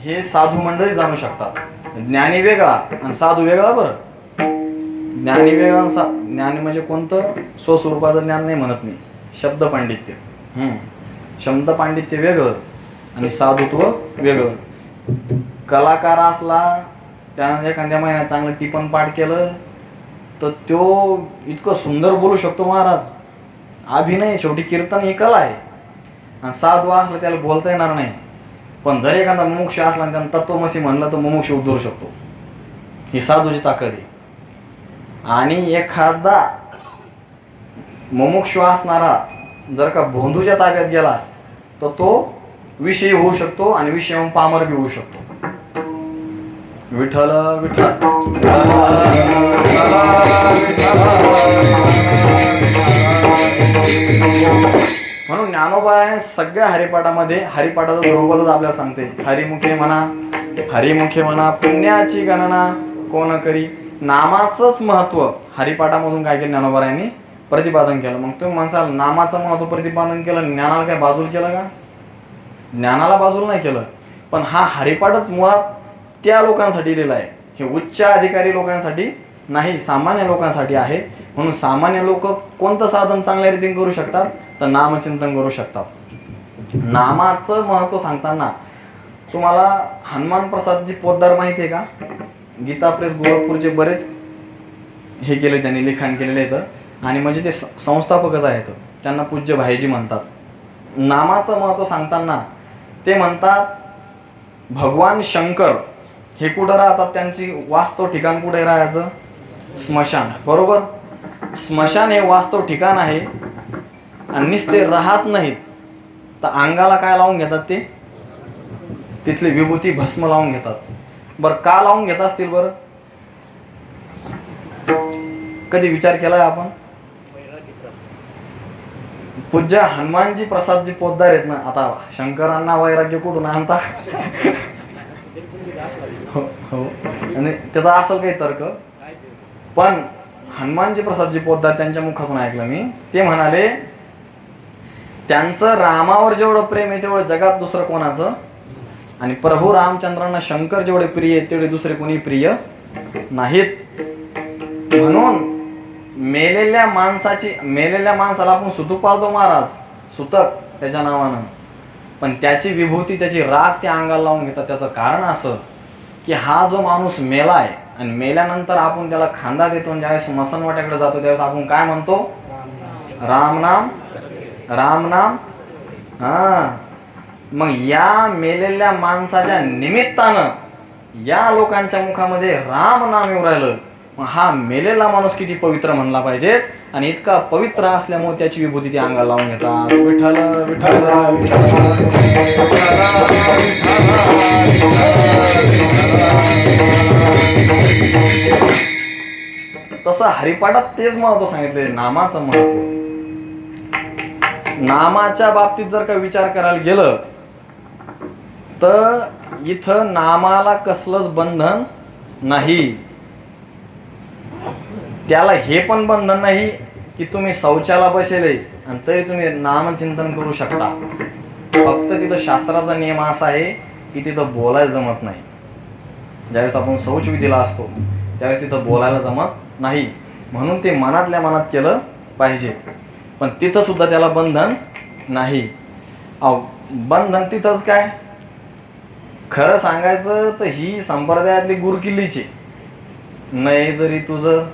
हे साधू मंडळी जाणू शकतात. ज्ञानी वेगळा आणि साधू वेगळा. बरं, ज्ञानी वेगळा, ज्ञानी म्हणजे कोणतं? स्वस्वरूपाचं ज्ञान नाही म्हणत मी, शब्द पांडित्य. शब्द पांडित्य वेगळं आणि साधुत्व वेगळं. कलाकार असला, त्यानं एखाद्या महिन्यात चांगलं टिपण पाठ केलं तर तो इतकं सुंदर बोलू शकतो महाराज. अभिनय, शेवटी कीर्तन ही कला आहे. आणि साधू असलं त्याला बोलता येणार नाही, पण जर एखादा मुमुक्ष असला आणि त्यानं तत्वमसी म्हणलं तर मुमुक्ष उद्धरू शकतो. ही साधूची ताकद आहे. आणि एखादा मुमुक्ष असणारा जर का भोंदूच्या ताब्यात गेला तर तो विषयी होऊ शकतो आणि विषय पामर बी होऊ शकतो. विठ्ठल विठ्ठल म्हणून ज्ञानोबाने सगळ्या हरिपाठामध्ये हरिपाठाचं ध्रुपदच आपल्याला सांगते. हरिमुखे म्हणा, हरिमुखे म्हणा पुण्याची गणना कोण करी. नामाचंच महत्व हरिपाठामधून काय केलं ज्ञानोबा प्रतिपादन केलं. मग तुम्ही म्हणसाल नामाचं महत्व प्रतिपादन केलं, ज्ञानाला काय बाजूला केलं का? ज्ञानाला बाजूला नाही केलं, पण हा हरिपाठच मुळात त्या लोकांसाठी लिहिला आहे. हे उच्च अधिकारी लोकांसाठी नाही, सामान्य लोकांसाठी आहे. म्हणून सामान्य लोक कोणतं साधन चांगल्या रीतीने करू शकतात, तर नामचिंतन करू शकतात. नामाचं महत्व सांगताना तुम्हाला हनुमान प्रसादजी पोद्दार माहिती आहे का? गीता प्रेस गोरखपूरचे बरेच हे केले, त्यांनी लिखाण केलेले आहेत आणि म्हणजे ते संस्थापकच आहेत. त्यांना पूज्य भाईजी म्हणतात. नामाचं महत्व सांगताना ते म्हणतात भगवान शंकर हे कुठं राहतात, त्यांची वास्तव ठिकाण कुठे राहायचं? स्मशान. बरोबर, स्मशान हे वास्तव ठिकाण आहे आणि नुसते राहत नाहीत तर अंगाला काय लावून घेतात? ते तिथली विभूती भस्म लावून घेतात. बरं का लावून घेत असतील? बरं कधी विचार केलाय आपण? पूज्य हनुमानजी प्रसादजी पोद्दार आहेत ना, आता शंकरांना वैराग्य कुठून आणता? हो, आणि त्याचा असेल काही तर्क, पण हनुमानजी प्रसादजी पोद्दार त्यांच्या मुखातून ऐकलं मी. ते म्हणाले त्यांचं रामावर जेवढं प्रेम आहे तेवढं जगात दुसरं कोणाचं, आणि प्रभू रामचंद्रांना शंकर जेवढे प्रिय आहेत तेवढे दुसरे कोणी प्रिय नाहीत. म्हणून मेलेल्या माणसाला आपण सुतूक पाळतो महाराज, सुतक त्याच्या नावानं, पण त्याची विभूती त्याची राग त्या अंगाला लावून घेतात. त्याचं कारण असं की हा जो माणूस मेला आहे आणि मेल्यानंतर आपण त्याला खांदा देतो आणि ज्यावेळेस स्मशानवाट्याकडे जातो त्यावेळेस आपण काय म्हणतो? राम नाम, राम नाम. मग या मेलेल्या माणसाच्या निमित्तानं या लोकांच्या मुखामध्ये राम नाम येऊ राहिलं. मग हा मेलेला माणूस किती पवित्र म्हणला पाहिजे, आणि इतका पवित्र असल्यामुळे त्याची विभूती ती अंगाला लावून घेतात. विठ्ठल विठ्ठल तसं हरिपाठात तेच महत्व सांगितले, नामाचं महत्व. नामाच्या बाबतीत जर का विचार करायला गेलं तर इथं नामाला कसलंच बंधन नाही. त्याला हे पण बंधन नाही की तुम्ही शौचाला बसेले आणि तरी तुम्ही नामचिंतन करू शकता. फक्त तिथं शास्त्राचा नियम असा आहे की तिथं बोलायला जमत नाही. ज्यावेळेस आपण शौचविधीला असतो त्यावेळेस तिथं बोलायला जमत नाही, म्हणून ते मनातल्या मनात केलं पाहिजे. पण तिथं सुद्धा त्याला बंधन नाही. बंधन तिथंच काय, खरं सांगायचं तर ही संप्रदायातली गुरुकिल्लीची नाही. जरी तुझं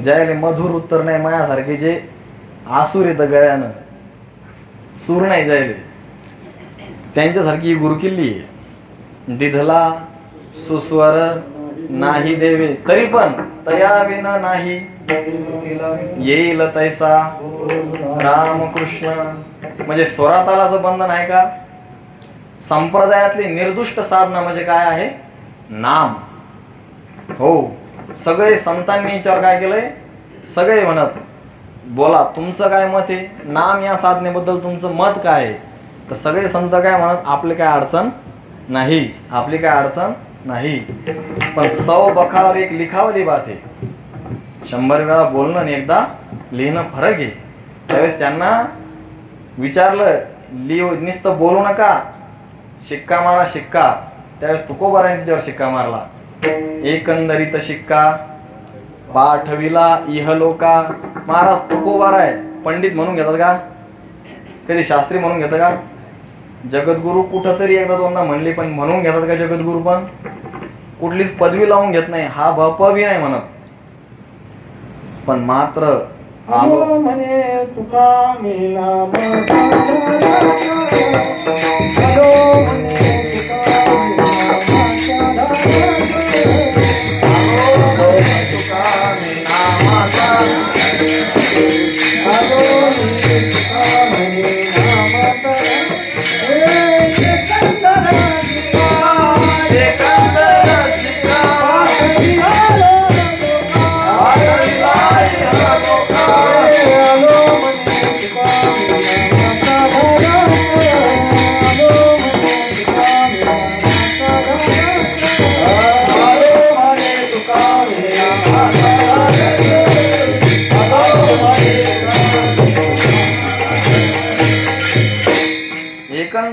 ज्याले मधुर उत्तर नाही माझ्यासारखे जे आसूर येतं गळ्यानं, सूर नाही जायले, त्यांच्यासारखी ही गुरुकिल्ली आहे. दिधला सुस्वर नाही देवे तरी पण तया विन नाही येईल तैसा रामकृष्ण. म्हणजे स्वरातालाचं बंधन आहे का? संप्रदायातली निर्दुष्ट साधना म्हणजे काय आहे? नाम. हो, सगळे संतांनी याच्यावर काय केलंय? सगळे म्हणत बोला तुमचं काय मत आहे, नाम या साधनेबद्दल तुमचं मत काय आहे? तर सगळे संत काय म्हणत, आपली काय अडचण नाही, आपली काय अडचण नाही. पण 100 बखावर एक लिखावली बात आहे. 100 वेळा बोलणं आणि एकदा लिहिणं फरक आहे. त्यावेळेस त्यांना विचारलं, नुसतं बोलू नका, शिक्का मारा शिक्का. त्यावेळेस तुकोबाराने तिच्यावर शिक्का मारला. एकंदरीत शिक्का पाठविला इहलोका. महाराज तुकोबार आहे, पंडित म्हणून घेतात का? कधी शास्त्री म्हणून घेतात का? जगद्गुरु कुठं तरी एकदा दोनदा म्हणले, पण म्हणून घेतात का जगद्गुरु? पण कुठलीच पदवी लावून घेत नाही, हा भपवी नाही म्हणत. पण मात्र आलो म्हणे तुका मिला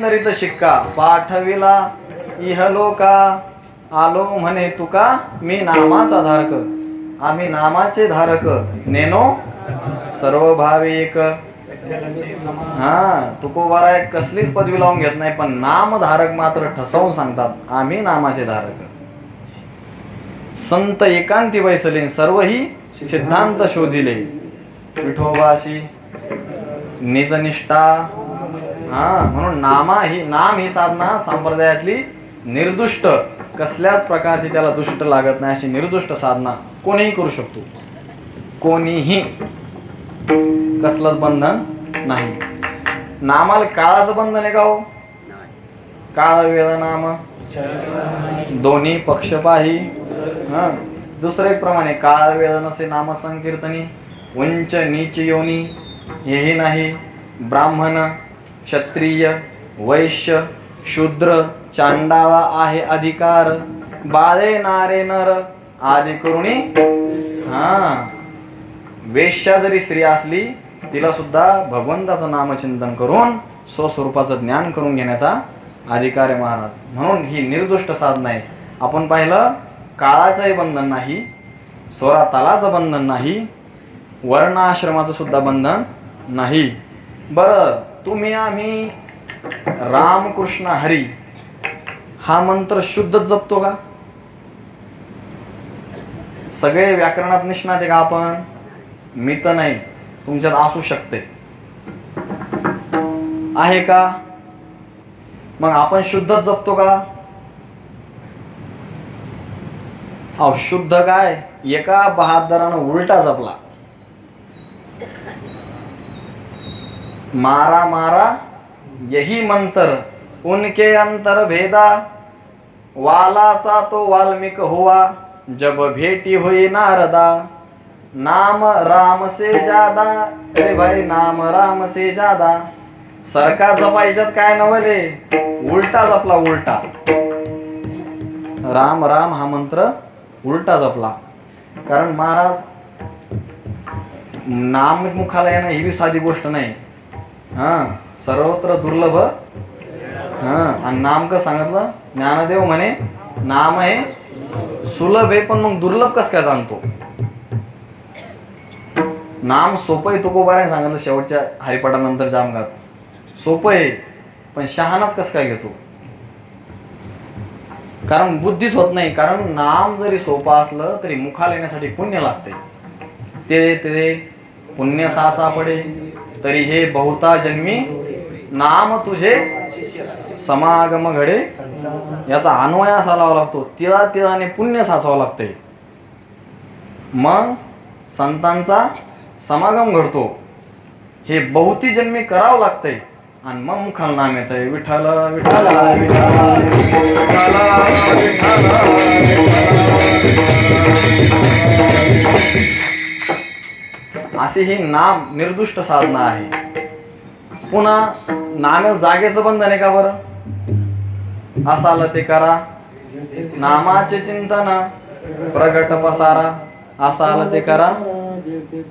करीत शिक्का पाठविला इहलोका आलो म्हणे तुका मी नामाचा धारक. आम्ही नामाचे धारक नेनो सर्व भाविक. तुकोबाराय कसलीच पदवी लावून घेत नाही, पण नामधारक मात्र ठसवून सांगतात आम्ही नामाचे धारक. संत एकांती बैसले सर्वही सिद्धांत शोधिले. विठोबाशी निजनिष्ठा. म्हणून नाम ही साधना संप्रदायातली निर्दुष्ट, कसल्याच प्रकारची त्याला दुष्ट लागत नाही अशी निर्दुष्ट साधना कोणीही करू शकतो. कोणीही, कसलंच बंधन नाही. नामाला काळाचं बंधन आहे का हो? काळ वेळ नाम दोन्ही पक्ष पाही. दुसरं एक प्रमाणे काळ वेळ नसे नाम संकीर्तनी. उंच नीच योनी हेही नाही. ब्राह्मण क्षत्रिय वैश्य शूद्र चांडाळा आहे अधिकार. बाळे नारे नर आदी करुणी. वेश्या जरी स्त्री असली तिला सुद्धा भगवंताचं नामचिंतन करून स्वस्वरूपाचं ज्ञान करून घेण्याचा अधिकार आहे महाराज. म्हणून ही निर्दुष्ट साधना आहे. आपण पाहिलं काळाचंही बंधन नाही, स्वरा तालाचं बंधन नाही, वर्णाश्रमाचं सुद्धा बंधन नाही. बरं, तुम्ही आम्ही रामकृष्ण हरी हा मंत्र शुद्ध जपतो का? सगळे व्याकरणात निष्णात आहे का आपण? मी तर नाही, तुमच्यात असू शकते. आहे का? मग आपण शुद्धच जपतो का? अहो शुद्ध काय, एका बहादरानं उलटा जपला. मारा मारा यही मंत्र उनके अंतर भेदा. वालाचा तो वाल्मिक हुआ जब भेटी हुई नारदा. नाम राम से ज्यादा, अरे भाई नाम राम से ज्यादा. सरका जपायच्यात काय नवले, उलटा जपला. उलटा राम राम हा मंत्र उलटा जपला. कारण महाराज नाम मुखाला येणं ही बी साधी गोष्ट नाही. सर्वत्र दुर्लभ. आणि नाम का सांगितलं ज्ञानदेव म्हणे नाम आहे सुलभ आहे, पण मग दुर्लभ कस काय जाणतो? नाम सोपं आहे तुकोबाराने सांगितलं शेवटच्या हरिपाठानंतर जामगात. सोपं आहे, पण शहाणाच कस काय घेतो? कारण बुद्धीच होत नाही. कारण नाम जरी सोपं असलं तरी मुखाला येण्यासाठी पुण्य लागते. ते पुण्य साचा पडे तरी हे बहुता जन्मी नाम तुझे समागम घडे. याचा अन्वय असा लावा लागतो. तिळाने पुण्य साचावं लागते, मग संतांचा समागम घडतो. हे बहुती जन्मी करावं लागतंय आणि मग मुखाला नाम येतंय विठ्ठल विठ्ठल अशी ही नाम निर्दुष्ट साधना आहे. पुन्हा नामेल जागेचं बंधन आहे का बरं? असाल ते करा नामाचे चिंतन प्रगट पसारा. असाल ते करा.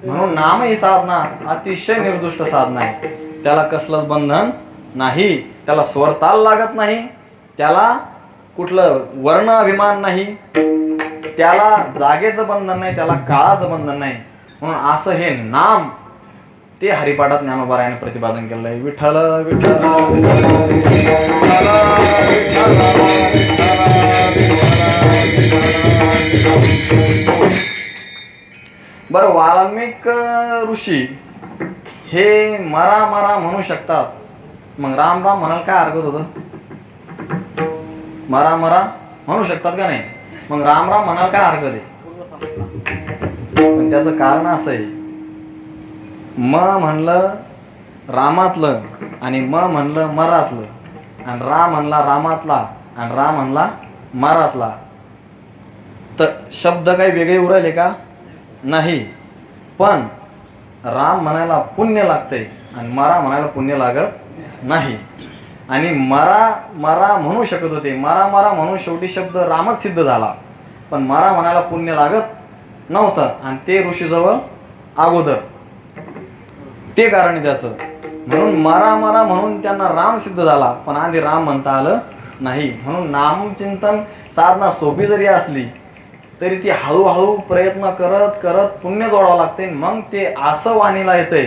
म्हणून नाम ही साधना अतिशय निर्दुष्ट साधना आहे. त्याला कसलंच बंधन नाही. त्याला स्वरताल लागत नाही. त्याला कुठलं वर्ण अभिमान नाही. त्याला जागेचं बंधन नाही. त्याला काळाचं बंधन नाही. म्हणून असं हे नाम ते हरिपाठात ज्ञानोबारायाने प्रतिपादन केलं आहे. विठ्ठल विठ्ठल बरं, वाल्मिक ऋषी हे मरा मरा म्हणू शकतात, मग राम राम म्हणाल काय हरकत होतं? मरा मरा म्हणू शकतात का नाही? मग राम राम म्हणाल काय हरकत आहे? पण त्याचं कारण असं आहे, म म्हणलं रामातलं आणि म म्हणलं मरातलं आणि राम म्हणला रामातला आणि राम म्हणला मरातला, तर शब्द काही वेगळे उरायले का? नाही. पण राम म्हणायला पुण्य लागतंय आणि मरा म्हणायला पुण्य लागत नाही. आणि मरा मरा म्हणू शकत होते, मरा मरा म्हणून शेवटी शब्द रामच सिद्ध झाला, पण मरा म्हणायला पुण्य लागत नव्हतं आणि ते ऋषीजवळ अगोदर ते कारण त्याचं. म्हणून मरा मरा म्हणून त्यांना राम सिद्ध झाला, पण आधी राम म्हणता आलं नाही. म्हणून नामचिंतन साधना सोपी जरी असली तरी ती हळूहळू प्रयत्न करत करत पुण्य जोडावं लागते. मग ते असं वाणीला येतंय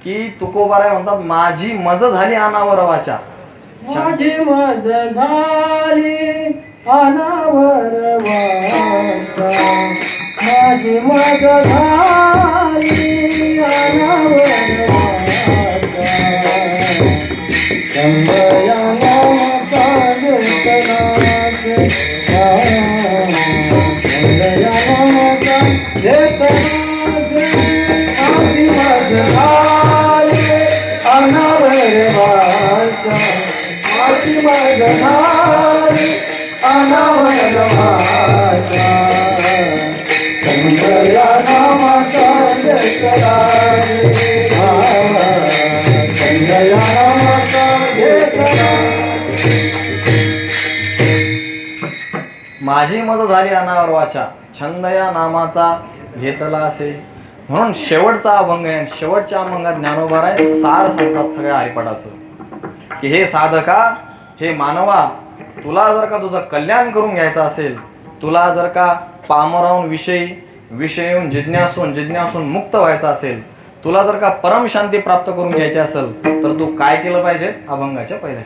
की तुकोबाराय म्हणतात, माझी मज झाली अनावर वाचा. माझी मज झाली अनावर वाचा, माझी मज झाली अनावर वाचा. संभया नामका घेतनाचे, संभया नामका घेतनाचे, माझी मज झाली अनावर वाचा, माझी मज झाली अनावर वाचा. संभया नामका घेतनाचे, संभया नामका घेतनाचे. माझी मज झाली अनावर वाचा, छंद या नामाचा घेतला असे. म्हणून शेवटचा अभंग आहे. शेवटच्या अभंगात ज्ञानोबाराय सार सांगतात सगळ्या हरिपाठाचं, की हे साधका, हे मानवा, तुला जर का तुझं कल्याण करून घ्यायचं असेल, तुला जर का पामराहून विषयहून जिज्ञासून मुक्त व्हायचं असेल, तुला जर का परम शांती प्राप्त करून घ्यायची असेल, तर तू काय केलं पाहिजे? अभंगाच्या पहिल्या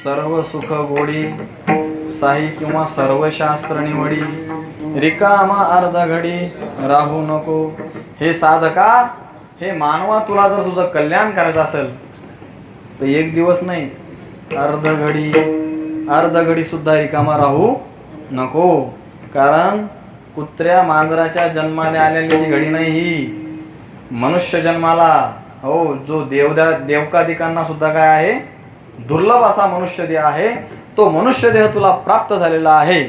सर्व सुख गोडी साही किंवा सर्व शास्त्र निवडी, रिकामा अर्ध घडी राहू नको. हे साधका, हे मानवा, तुला जर तुझं कल्याण करायचं असेल तर एक दिवस नाही, अर्ध घडी सुद्धा रिकामा राहू नको. कारण कुत्र्या मांजराच्या जन्माला आलेली जी घडी नाही, ही मनुष्य जन्माला, हो, जो देवकादिकांना सुद्धा काय आहे, दुर्लभ असा मनुष्य देह आहे. तो मनुष्य देह तुला प्राप्त झालेला आहे.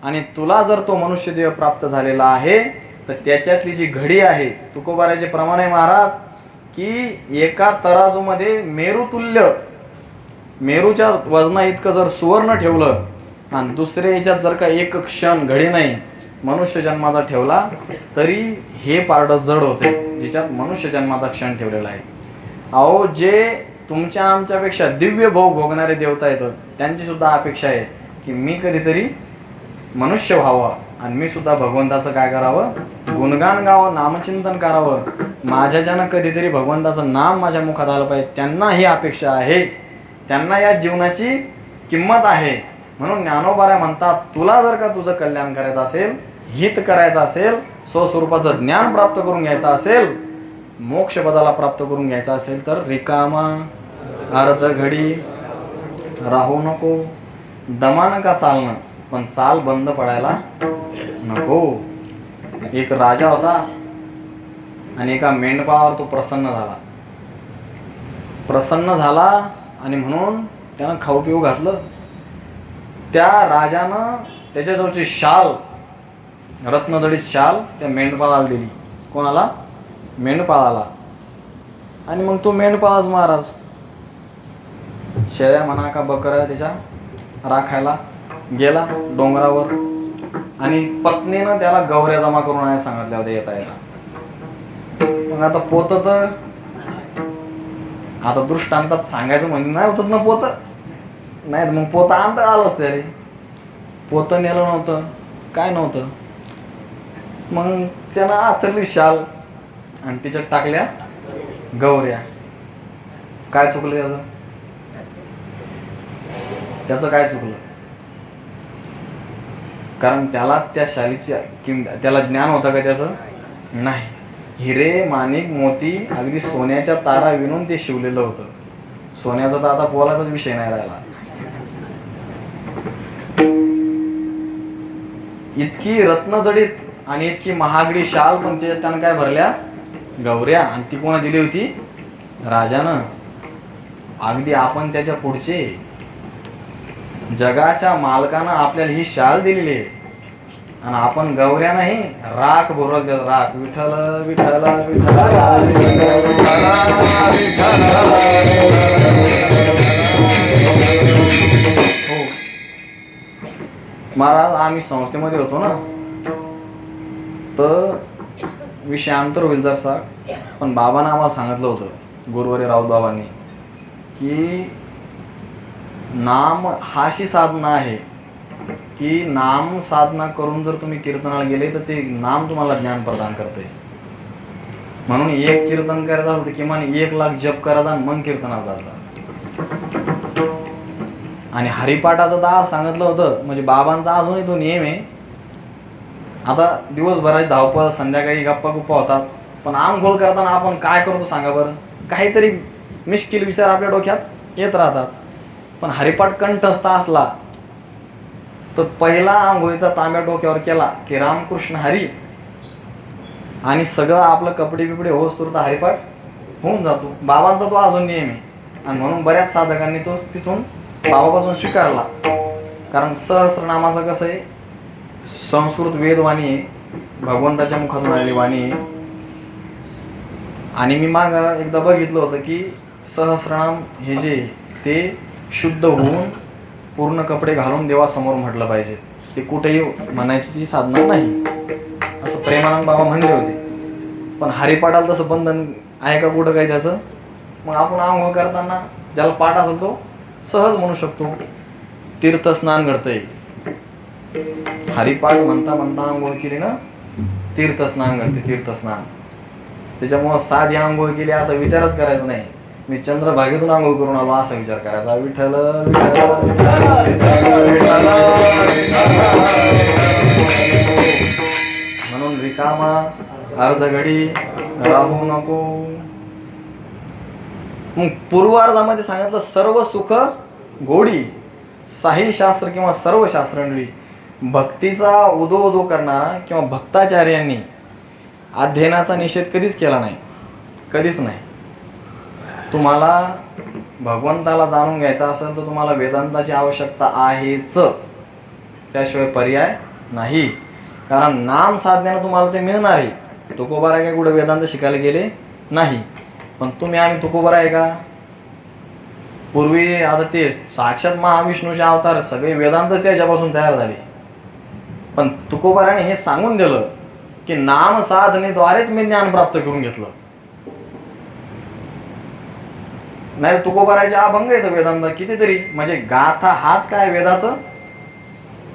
आणि तुला जर तो मनुष्य देह प्राप्त झालेला आहे तर त्याच्यातली जी घडी आहे, तुकोबाराचे प्रमाण आहे महाराज, की एका तराजूमध्ये मेरुतुल्य, मेरूच्या वजना इतकं जर सुवर्ण ठेवलं आणि दुसऱ्या याच्यात जर का एक क्षण घडी नाही मनुष्य जन्माचा ठेवला, तरी हे पारडं जड होते ज्याच्यात मनुष्य जन्माचा क्षण ठेवलेला आहे. अहो, जे तुमच्या आमच्यापेक्षा दिव्य भोग भोगणारे देवता येतं, त्यांची सुद्धा अपेक्षा आहे की मी कधीतरी मनुष्य व्हावं आणि मी सुद्धा भगवंताचं काय करावं, गुणगान गावं, नामचिंतन करावं, माझ्याच्यानं कधीतरी भगवंताचं नाम माझ्या मुखात आलं पाहिजे. त्यांना ही अपेक्षा आहे, त्यांना या जीवनाची किंमत आहे. म्हणून ज्ञानोबाराय म्हणतात, तुला जर का तुझं कल्याण करायचं असेल, हित करायचं असेल, स्वस्वरूपाचं ज्ञान प्राप्त करून घ्यायचं असेल, मोक्षपदाला प्राप्त करून घ्यायचा असेल, तर रिकामा अर्ध घडी राहू नको. दमानं का चालणं, पण चाल बंद पडायला नको. एक राजा होता आणि एका मेंढपाळावर तो प्रसन्न झाला आणि म्हणून त्यानं खाऊ पिऊ घातलं. त्या राजानं त्याच्याजवळची शाल, रत्नजडित शाल त्या मेंढपाळाला दिली. कोणाला? मेंढपाळाला. आणि मग तो मेंढपाळाच महाराज शेळ्या म्हणा का बकऱ्या त्याच्या राखायला गेला डोंगरावर, आणि पत्नीनं त्याला गवऱ्या जमा करून आणायला सांगितल्या होत्या येता येता. मग आता पोत तर आता दृष्टांतात सांगायचं म्हणजे नाही होतच ना पोतं, नाही तर मग पोतं आणता आलंच ते रे. पोतं नेलं नव्हतं, काय नव्हतं. मग त्यानं आथरली शाल आणि तिच्यात टाकल्या गौऱ्या. काय चुकलं त्याचं? त्याचं काय चुकलं? कारण त्याला त्या शालीची त्याला ज्ञान होतं का त्याचं? नाही. हिरे माणिक मोती अगदी सोन्याच्या तारा विणून ते शिवलेलं होतं. सोन्याचा तर आता बोलायचाच विषय नाही राहिला. इतकी रत्नजडित आणि इतकी महागडी शाल, पण त्याच्यात त्यानं काय भरल्या? गौऱ्या. आणि ती कोणा दिली होती? राजानं. अगदी आपण त्याच्या पुढचे जगाच्या मालकानं आपल्याला ही शाल दिलेली आहे आणि आपण गौऱ्या नाही राख भरवल त्यात. राख. विठ्ठल विठ्ठल हो महाराज, आम्ही संस्थेमध्ये होतो ना, तर विषयांतर होईल जरसा, पण बाबांना आम्हाला सांगितलं होतं, गुरुवारी राऊत बाबांनी, की नाम हाशी साधना आहे की नाम साधना करून जर तुम्ही कीर्तनाला गेले तर ते नाम तुम्हाला ज्ञान प्रदान करते. म्हणून एक कीर्तन करायचं होतं किमान 1,00,000 जप करायचा आणि मग कीर्तनाला जायचा. आणि हरिपाठाचं तर आज सांगितलं होतं, म्हणजे बाबांचा अजूनही तो नियम आहे. आता दिवसभराची धावपळ, संध्याकाळी गप्पा गुप्पा होतात, पण आंघोळ करताना आपण काय करतो सांगा बरं? काहीतरी मिश्किल विचार आपल्या डोक्यात येत राहतात. पण हरिपाठ कंठस्थ असला तर पहिला आंघोळीचा तांब्या डोक्यावर केला की रामकृष्ण हरी, आणि सगळं आपलं कपडे बिपडे होस्तोर तर हरिपाठ होऊन जातो. बाबांचा तो अजून नियम आहे. आणि म्हणून बऱ्याच साधकांनी तो तिथून बाबापासून स्वीकारला. कारण सहस्रनामाचं कसं आहे, संस्कृत वेदवाणी आहे, भगवंताच्या मुखातून आलेली वाणी आहे. आणि मी माग एकदा बघितलं होतं की सहस्रनाम हे जे ते शुद्ध होऊन पूर्ण कपडे घालून देवासमोर म्हटलं पाहिजे. ते कुठेही म्हणायची ती साधना नाही, असं प्रेमानंद बाबा म्हणले होते. पण हरिपाठाला तसं बंधन आहे का कुठं काही त्याचं? मग आपण आंघोळ करताना ज्याला पाठ असेल तो सहज म्हणू शकतो. तीर्थस्नान घडतंय, हरिपाठ म्हणता म्हणता आंघोळ केली ना, तीर्थस्नान घडते. तीर्थस्नान. त्याच्यामुळं साधी आंघोळ केली असा विचारच करायचा नाही. मी चंद्रभागेतून आंघोळ करून आलो असा विचार करायचा. विठ्ठल म्हणून रिकामा अर्धघडी राहू नको. मग पूर्वार्धामध्ये सांगितलं सर्व सुख गोडी साही शास्त्र किंवा सर्व शास्त्रंडी. भक्तीचा उदो उदो करणारा किंवा भक्ताचार्यांनी अध्ययनाचा निषेध कधीच केला नाही, कधीच नाही. तुम्हाला भगवंताला जाणून घ्यायचं असेल तर तुम्हाला वेदांताची आवश्यकता आहेच, त्याशिवाय पर्याय नाही. कारण नाम साधण्यानं तुम्हाला ते मिळणार आहे. तुकोबारा काय कुठं वेदांत शिकायला गेले नाही, पण आम्ही तुकोबारा आहे का? पूर्वी आता ते साक्षात महाविष्णूचे अवतार सगळे वेदांत त्याच्यापासून तयार झाले. पण तुकोबाराने हे सांगून दिलं की नाम साधनेद्वारेच मी ज्ञान प्राप्त करून घेतलं. नाही तुकोबाराचे अभंग येतं वेदांत कितीतरी, म्हणजे गाथा हाच काय वेदाचं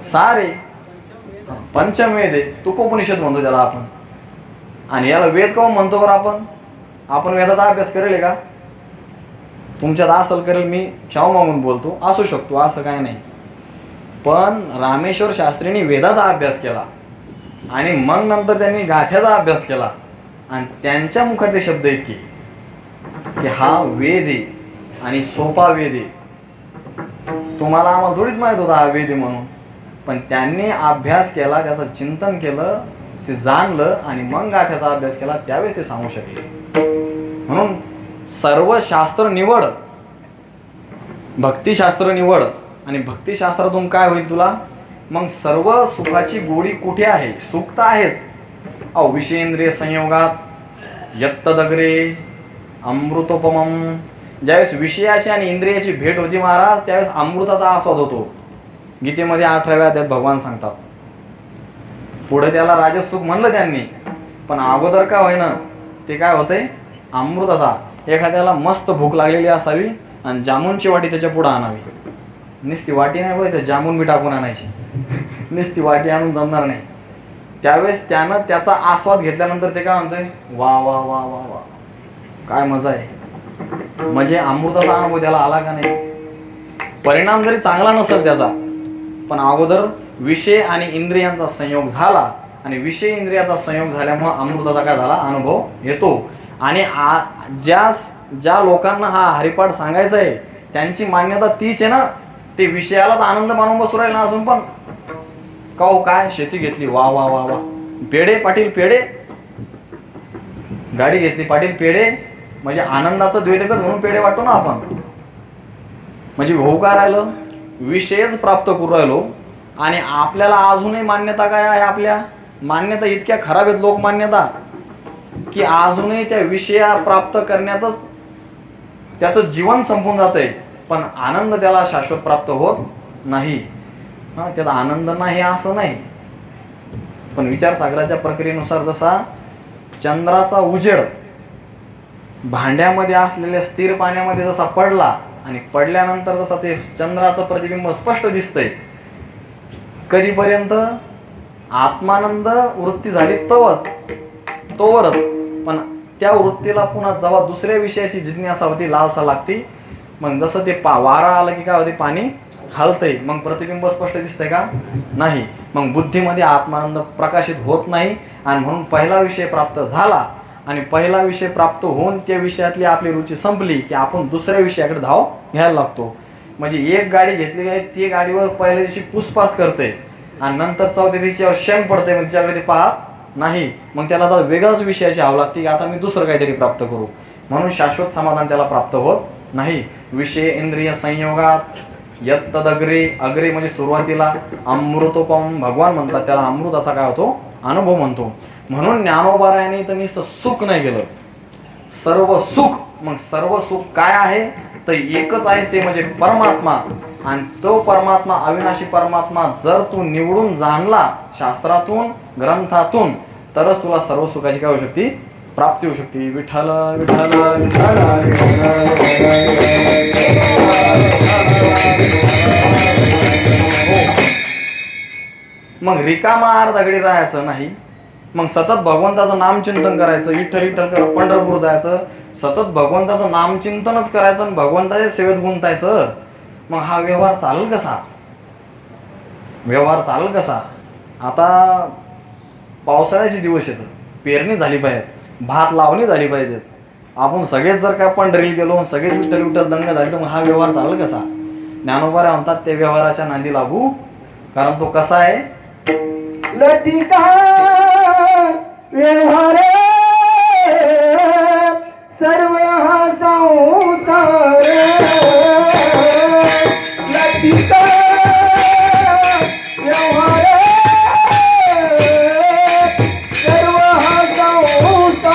सार आहे. पंचमवेद आहे, तुकोपनिषद म्हणतो त्याला आपण. आणि याला वेद का म्हणतो बरं? आपण वेदाचा अभ्यास करेल का? तुमच्यात असेल करेल, मी क्षमा मागून बोलतो, असू शकतो, असं काय नाही. पण रामेश्वर शास्त्रींनी वेदाचा अभ्यास केला आणि मग नंतर त्यांनी गाथ्याचा अभ्यास केला आणि त्यांच्या मुखातले शब्द इतके की हा वेद आहे आणि सोपा वेद आहे. तुम्हाला आम्हाला थोडीच माहित होता हा वेद आहे म्हणून, पण त्यांनी अभ्यास केला, त्याचं चिंतन केलं, ते जाणलं आणि मग गाथ्याचा अभ्यास केला, त्यावेळी ते सांगू शकले. म्हणून सर्व शास्त्र निवड, भक्तिशास्त्र निवड, आणि भक्तिशास्त्रातून काय होईल तुला? मग सर्व सुखाची गोडी कुठे आहे? सुख तर आहेच. विषयेंद्रिय संयोगात यत्तदग्रे अमृतोपमम. ज्यावेळेस विषयाची आणि इंद्रियाची भेट होती महाराज, त्यावेळेस अमृताचा आस्वाद होतो. गीतेमध्ये 18व्या अध्यायात भगवान सांगतात. पुढे त्याला राजसुख म्हणलं त्यांनी, पण अगोदर काय होईना ते काय होतंय? अमृताचा. एखाद्याला मस्त भूक लागलेली असावी आणि जामुनची वाटी त्याच्या पुढं आणावी. नुसती वाटी नाही बघ, जामुन बी टाकून आणायची. नुसती वाटी आणून जमणार नाही. त्यावेळेस त्यानं त्याचा आस्वाद घेतल्यानंतर ते काय म्हणतोय, वा वा वा वा वा, काय मजा आहे. म्हणजे अमृताचा अनुभव त्याला आला का नाही. परिणाम जरी चांगला नसेल त्याचा, पण अगोदर विषय आणि इंद्रियांचा संयोग झाला आणि विषय इंद्रियाचा संयोग झाल्यामुळे अमृताचा काय झाला, अनुभव येतो. आणि ज्या लोकांना हा हरिपाठ सांगायचा आहे त्यांची मान्यता तीच आहे ना. ते विषयालाच आनंद मानून बसू राहील ना अजून पण. हो काय शेती घेतली, वा वा वा वा, पेढे पाटील पेढे, गाडी घेतली पाटील पेढे, म्हणजे आनंदाचं द्वैतकच म्हणून पेढे वाटतो ना आपण. म्हणजे भाऊ काय राहिलं, विषयच प्राप्त करू राहिलो आणि आपल्याला अजूनही मान्यता काय आहे, आपल्या मान्यता इतक्या खराब आहेत लोकमान्यता की अजूनही त्या विषया प्राप्त करण्यातच त्याचं जीवन संपून जातंय. पण आनंद त्याला शाश्वत प्राप्त होत नाही. त्याचा आनंद नाही असं नाही, पण विचारसागराच्या प्रक्रियेनुसार जसा चंद्राचा उजेड भांड्यामध्ये असलेल्या स्थिर पाण्यामध्ये जसा पडला आणि पडल्यानंतर जसा ते चंद्राचं प्रतिबिंब स्पष्ट दिसतंय, कधीपर्यंत आत्मानंद वृत्ती झाली तोवरच. पण त्या वृत्तीला पुन्हा जेव्हा दुसऱ्या विषयाची जिज्ञासा होती, लालसा लागती, मग जसं ते वारा आलं की काय होते, पाणी हलतंय, मग प्रतिबिंब स्पष्ट दिसतंय का, नाही. मग बुद्धीमध्ये आत्मानंद प्रकाशित होत नाही. आणि म्हणून पहिला विषय प्राप्त झाला आणि पहिला विषय प्राप्त होऊन त्या विषयातली आपली रुची संपली की आपण दुसऱ्या विषयाकडे धाव घ्यायला लागतो. म्हणजे एक गाडी घेतली आहे, ती गाडीवर पहिल्या दिवशी पुसपास करते आणि नंतर चौथ्या दिवशीवर शेण पडते, मग तिच्याकडे ते पाहत नाही. मग त्याला आता वेगळ्याच विषयाची हवं लागते की आता मी दुसरं काहीतरी प्राप्त करू. म्हणून शाश्वत समाधान त्याला प्राप्त होत नाही. विषय इंद्रिय संयोगात अग्रे म्हणजे सुरुवातीला अमृतोपम भगवान म्हणतात, त्याला अमृताचा काय होतो, अनुभव म्हणतो. म्हणून ज्ञानोबारायाने तर नुसतं सुख नाही केलं, सर्व सुख. मग सर्व सुख काय आहे तर एकच आहे, ते म्हणजे परमात्मा. आणि तो परमात्मा, अविनाशी परमात्मा जर तू निवडून जाणला शास्त्रातून ग्रंथातून, तरच तुला सर्व सुखाची काय होऊ शकते, प्राप्ती होऊ शकते. विठ्ठल विठ्ठल मग रिकामा दगडी राहायचं नाही. मग सतत भगवंताचं नामचिंतन करायचं, विठ्ठल विठ्ठल करत पंढरपूर जायचं, सतत भगवंताचं नामचिंतनच करायचं आणि भगवंताच्या सेवेत गुंतायचं. मग हा व्यवहार चालेल कसा? आता पावसाळ्याचे दिवस येतं, पेरणी झाली पाहिजे, भात लावणी झाली पाहिजेत. आपण सगळेच जर काय पंढरीला गेलो, सगळेच विठ्ठल विठ्ठल दंग झाले, तर मग हा व्यवहार चालेल कसा? ज्ञानोबा म्हणतात त्या व्यवहाराच्या नांदी लागू, कारण तो कसा आहे, लतिका व्यवहार सर्व हा संसार. लतिका व्यवहार सर्व हा संसार.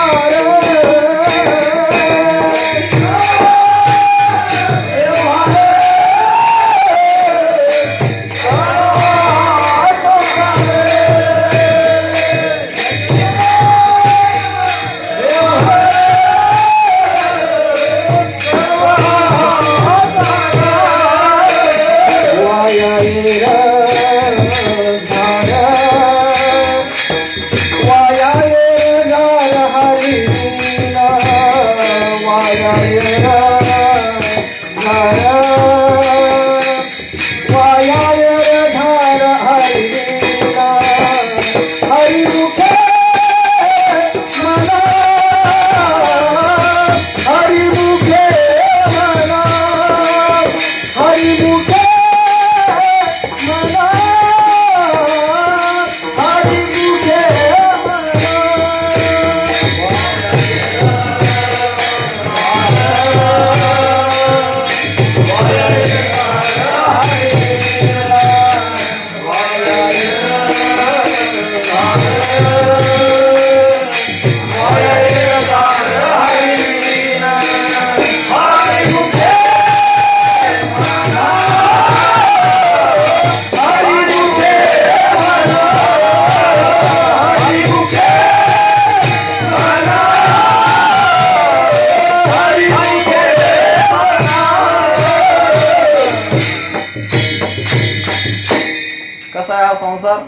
कसा आहे हा संसार?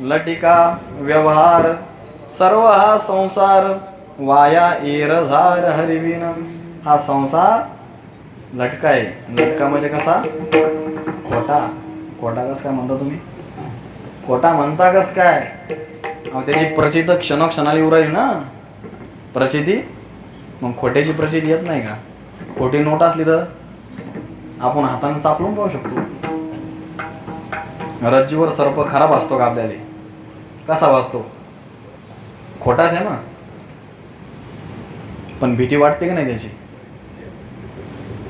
लटिका व्यवहार सर्व हा संसार वाया एरझार हरिविन. हा संसार लटका आहे. लटका म्हणजे कसा? खोटा. खोटा कस काय म्हणता तुम्ही? खोटा म्हणता कस काय? अहो त्याची प्रचिती क्षणोक्षणाला येऊ राहील ना प्रचिती. मग खोट्याची प्रचिती येत नाही का? खोटी नोट असली तर आपण हाताने चापलून पाहू शकतो. रज्जूवर सर्प खराब असतो का आपल्याला? कसा वाचतो? खोटाच आहे ना. पण भीती वाटते की नाही त्याची?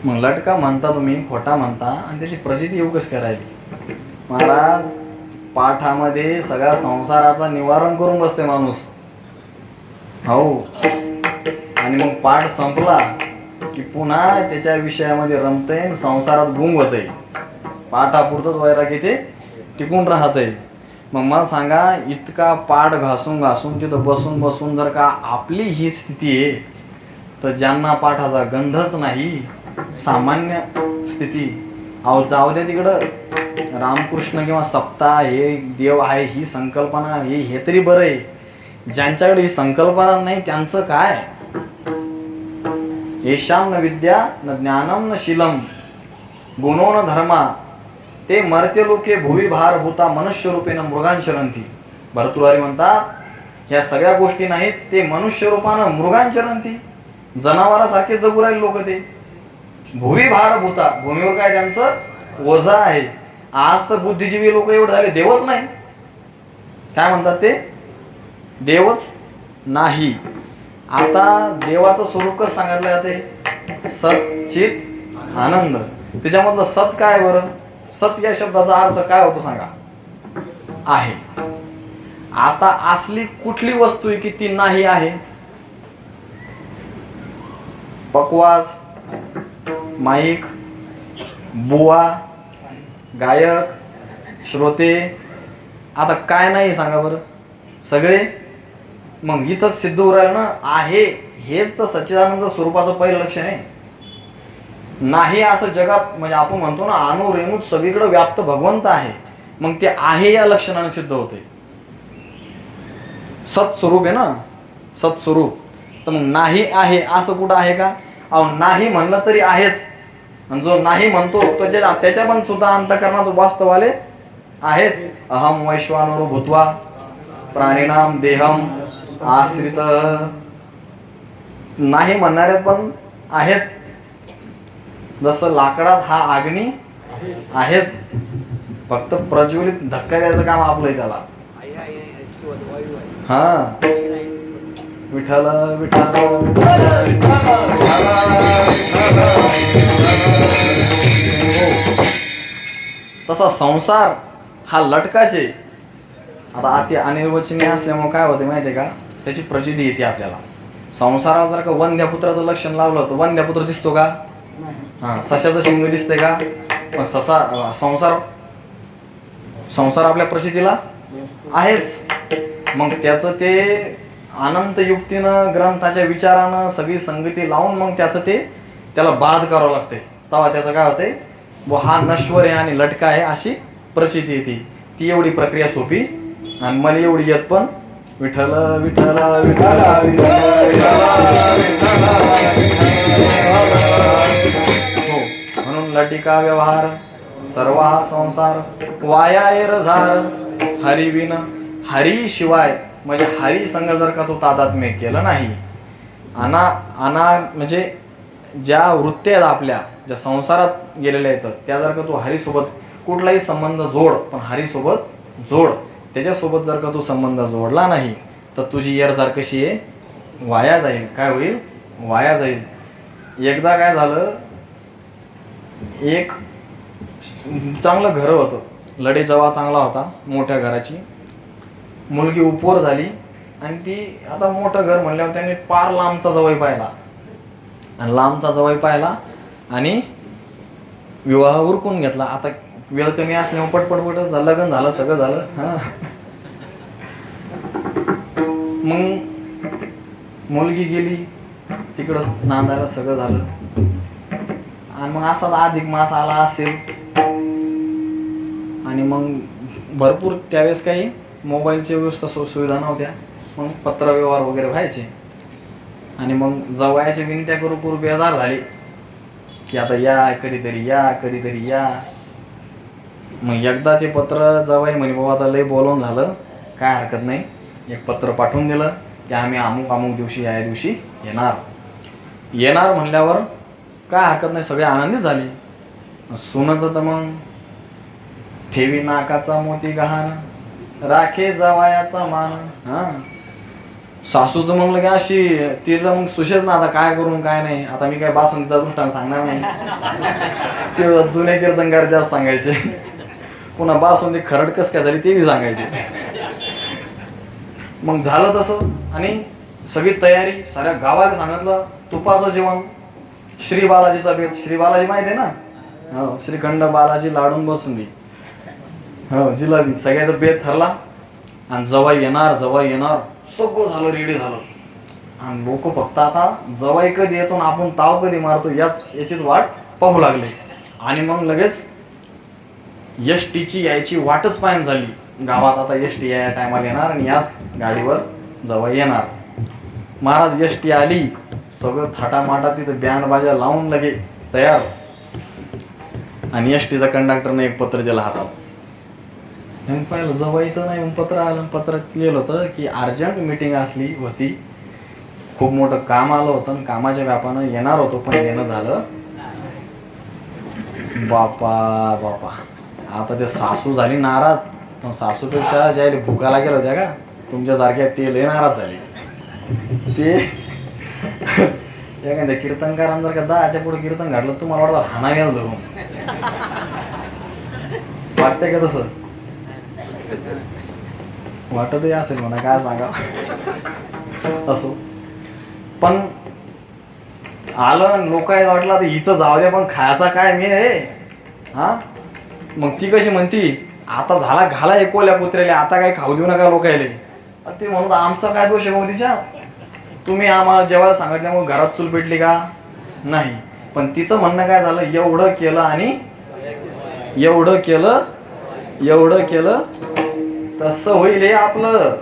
मग लटका म्हणता तुम्ही, खोटा म्हणता आणि त्याची प्रचिती येऊ कशी करायली? महाराज पाठामध्ये सगळ्या संसाराचा निवारण करून बसते माणूस. हो. आणि मग पाठ संपला की पुन्हा त्याच्या विषयामध्ये रमतय, संसारात गुंग होतय. पाठापुरतच वैराग्य ते टिकून राहतय. मग मला सांगा, इतका पाठ घासून घासून तिथं बसून बसून जर का आपली ही स्थिती आहे, तर ज्यांना पाठाचा गंधच नाही, सामान्य स्थिती, अहो जाऊ द्या तिकडं रामकृष्ण किंवा सप्ताह हे देव आहे ही संकल्पना हे तरी बरं आहे. ज्यांच्याकडे ही संकल्पना नाही त्यांचं काय? येशाम न विद्या न ज्ञानम न शीलम गुणो न धर्मा ते मर्त्य लोके भुवी भारभूता मनुष्य रूपेन मृगांचरंती. भरतुवारी म्हणतात ह्या सगळ्या गोष्टी नाहीत, ते मनुष्य रूपानं मृगांचरंती, जनावरासारखे जगू राहिले लोक. ते भुवी भारभूता, भूमीवर काय त्यांचं ओझा आहे. आज तर बुद्धिजीवी लोक एवढे झाले, देवच नाही. काय म्हणतात ते? देवच नाही. आता देवाचं स्वरूप कसं सांगितलं जाते? सत चित आनंद. त्याच्यामधलं सत काय बरं? सत या शब्दाचा अर्थ काय होतो सांगा? आहे. आता असली कुठली वस्तू आहे की ती नाही आहे? पकवाज, माईक, बुवा, गायक, श्रोते, आता काय नाही सांगा बरं? सगळे. मग इथंच सिद्ध होऊ राहिलं ना, आहे हेच तर सच्चिदानंद स्वरूपाचं पहिलं लक्षण आहे. नाही असं जगात म्हणजे आपण म्हणतो ना, अणु रेणूत सगळीकडे व्याप्त भगवंत आहे. मग ते आहे या लक्षणाने सिद्ध होते. सत्स्वरूप आहे ना, सत्स्वरूप. तर मग नाही आहे असं कुठं आहे का? अहो नाही म्हणलं तरी आहेच. आणि जो नाही म्हणतो त्याच्या पण सुद्धा अंतःकरणात वास्तव आले आहेच. अहम वैश्वानरो भूत्वा प्राणिनाम देहम आश्रित. नाही म्हणणाऱ्यात पण आहेच. जसं लाकडात हा अग्नी आहेच, फक्त प्रज्वलित धक्का द्यायचं काम आपलंय त्याला. हा विठ्ठल विठ्ठल. तसा संसार हा लटकाचे. आता अति अनिर्वचनीय असल्यामुळे काय होते माहिती आहे का? त्याची प्रचिती येते आपल्याला. संसाराला जर का वंध्यापुत्राचं लक्षण लावलं तर वंध्यापुत्र दिसतो का? हा. सशाचं शिंग दिसतंय का? पण ससा संसार आपल्या प्रचितीला आहेच. मग त्याचं ते अनंत युक्तीनं ग्रंथाच्या विचारानं सगळी संगती लावून मग त्याला बाध करावं लागते. तेव्हा त्याचं काय होतंय? हा नश्वर आहे आणि लटका आहे अशी प्रचिती येते. ती एवढी प्रक्रिया सोपी आणि मला एवढी येत पण. विठ्ठल विठ्ठल विठ्ठल. हो, म्हणून लटिका व्यवहार सर्व हा संसार वाया एरझार हरिविन. हरी शिवाय म्हणजे हरी संग जर का तो तादात्म्य केलं नाही, म्हणजे ज्या वृत्ती आहेत आपल्या ज्या संसारात गेलेल्या आहेत त्या जर का तू हरीसोबत कुठलाही संबंध जोड, पण हरीसोबत जोड. त्याच्यासोबत जर का तू संबंध जोडला नाही तर तुझी एरझार कशी आहे? वाया जाईल. काय होईल? वाया जाईल. एकदा काय झालं, एक चांगलं घर होतं, लडेजवा चांगला होता, मोठ्या घराची मुलगी उपवर झाली आणि ती आता मोठं घर म्हणल्यावर त्यांनी पार लांबचा जवळ पाहिला आणि लांबचा जवळ पाहिला आणि विवाह उरकून घेतला. आता वेळ कमी असल्यामुळे पटपट लग्न झालं, सगळं झालं. मग मुलगी गेली तिकडं नांदायला, सगळं झालं. आणि मग असाच अधिक मास आला असेल आणि मग भरपूर त्यावेळेस काही मोबाईलची व्यवस्था सुविधा नव्हत्या. मग पत्रव्यवहार वगैरे व्हायचे. आणि मग जवयाच्या विनंत्या करू करू बेजार झाले की आता या कधीतरी या कधीतरी या. मग एकदा ते पत्र जवाई म्हणे बाबा आता लय बोलवून झालं, काय हरकत नाही, एक पत्र पाठवून दिलं की आम्ही अमुक अमुक दिवशी या दिवशी येणार म्हणल्यावर काय हरकत नाही, सगळे आनंदित झाले. सुनाचं तर मग ठेवी नाकाचा मोती गहाण, राखे जवायाचा मान. हां, सासूचं म्हणलं की अशी तिला मग सुशेच ना आता काय करून काय नाही. आता मी काय बासुंदीचा दृष्टांत सांगणार नाही, ते जुने कीर्तनकार जास्त सांगायचे. पुन्हा बासुंदी खरड कस काय झाली ते बी सांगायचे. मग झालं तसं आणि सगळी तयारी, साऱ्या गावाला सांगितलं तुपाचं जेवण, श्री बालाजीचा बेत. श्री बालाजी माहिती आहे ना? हो, श्रीखंड बालाजी लाडून बासुंदी, हो जिलाबी, सगळ्याचा बेत ठरला. आणि जवाई येणार सगळं झालं, रेडी झालं. आणि लोक फक्त आता जवाई कधी येतो आणि आपण ताव कधी मारतो याचीच वाट पाहू लागले. आणि मग लगेच एसटीची यायची वाटच पाहायला झाली. गावात आता एसटी या टायमाला येणार आणि याच गाडीवर जवाई येणार. महाराज एसटी आली, सगळं थाटामाटा तिथं बँड बाजा लावून लगे तयार. आणि एसटीचा कंडक्टरने एक पत्र दिलं हातात. हे पाहिलं जवाई तर नाही, पत्र आलं. पत्रात लिहिलं होतं की अर्जंट मीटिंग असली होती, खूप मोठं काम आलं होतं आणि कामाच्या व्यापानं येणार होतो पण येणं झालं. बापा आता ते सासू झाली नाराज. पण सासूपेक्षा ज्याला भुकाला गेलं होत्या का तुमच्यासारख्या ते लय नाराज झाले. ते एखाद्या कीर्तनकारानं जर का 10च्या पुढे कीर्तन घातलं तुम्हाला वाटतं हाना गेला धरून. वाटतंय का तसं? वाटतही असेल म्हणा, काय सांगा. असो, पण आलं लोकांना वाटलं आता हिचं जाऊ द्या, पण खायचा काय मी आहे. हा, मग ती कशी म्हणती आता झाला घाला एकोल्या कुत्र्याला, आता काय खाऊ देऊ नका लोकायले. ते म्हणून आमचा काय दोष आहे भाऊ तिच्यात? तुम्ही आम्हाला जेवायला सांगितल्यामुळे घरात चूल पेटली का नाही. पण तिचं म्हणणं काय झालं, एवढं केलं आणि एवढं केलं तसं होईल हे आपलं.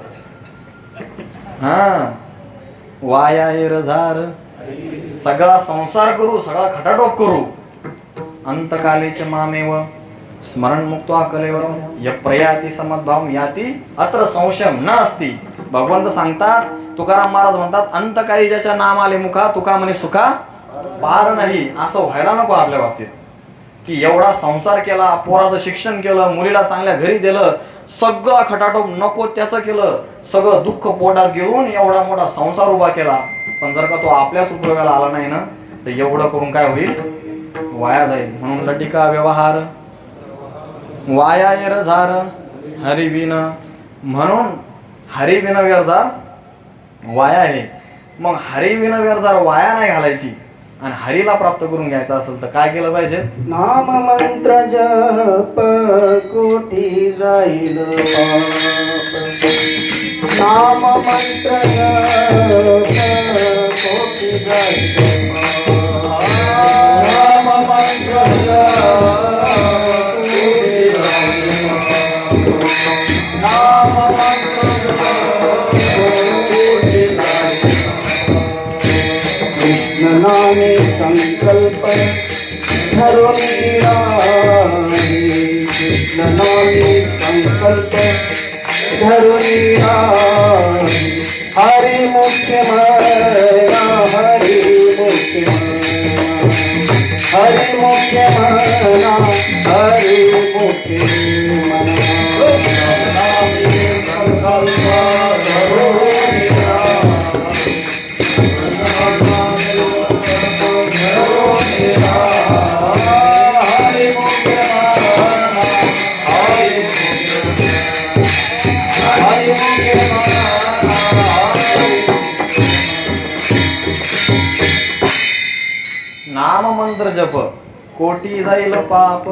हा, वाया रझार, सगळा संसार करू, सगळा खटाटोप करू. अंतकालेचे मामेव स्मरण मुक्त्वा कलेवरम य प्रयाती समद्भाव याती अत्र संशयम न असती. भगवंत सांगतात, तुकाराम महाराज म्हणतात, अंतकाली ज्याच्या नाम आले मुखा तुका म्हणे सुखा पार नाही. असं व्हायला नको आपल्या बाबतीत की एवढा संसार केला, पोराचं शिक्षण केलं, मुलीला चांगल्या घरी दिलं, सगळं खटाटोप नको त्याचं केलं, सगळं दुःख पोटात घेऊन एवढा मोठा संसार उभा केला. पण जर का तो आपल्याच उपयोगाला आला नाही ना, तर एवढं करून काय होईल, वाया जाईल. म्हणून लटिका व्यवहार वाया रझार हरिबिन, म्हणून हरिबिन व्यवहार वाया आहे. मग हरिबिन व्यवहार वाया नाही घालायची आणि हरीला प्राप्त करून घ्यायचं असेल तर काय केलं पाहिजे? नाम मंत्र जप कोटी जाईल पाप. नाम मंत्र जप कोटी जाईल पाप. नाम मंत्र जप कोटी जाईल पाप. नाम मंत्र जप कोटी जाईल पाप. कृष्ण नामे संकल्प धरून राही. कृष्ण नामे संकल्प धरून राही. हरी मुख्य मना, हरी मुख्य मना, हरी मुख्य मना, हरी मुख्य मना. नामे संकल्प धरून राही. नाम मंत्र जप कोटी जाईल पाप,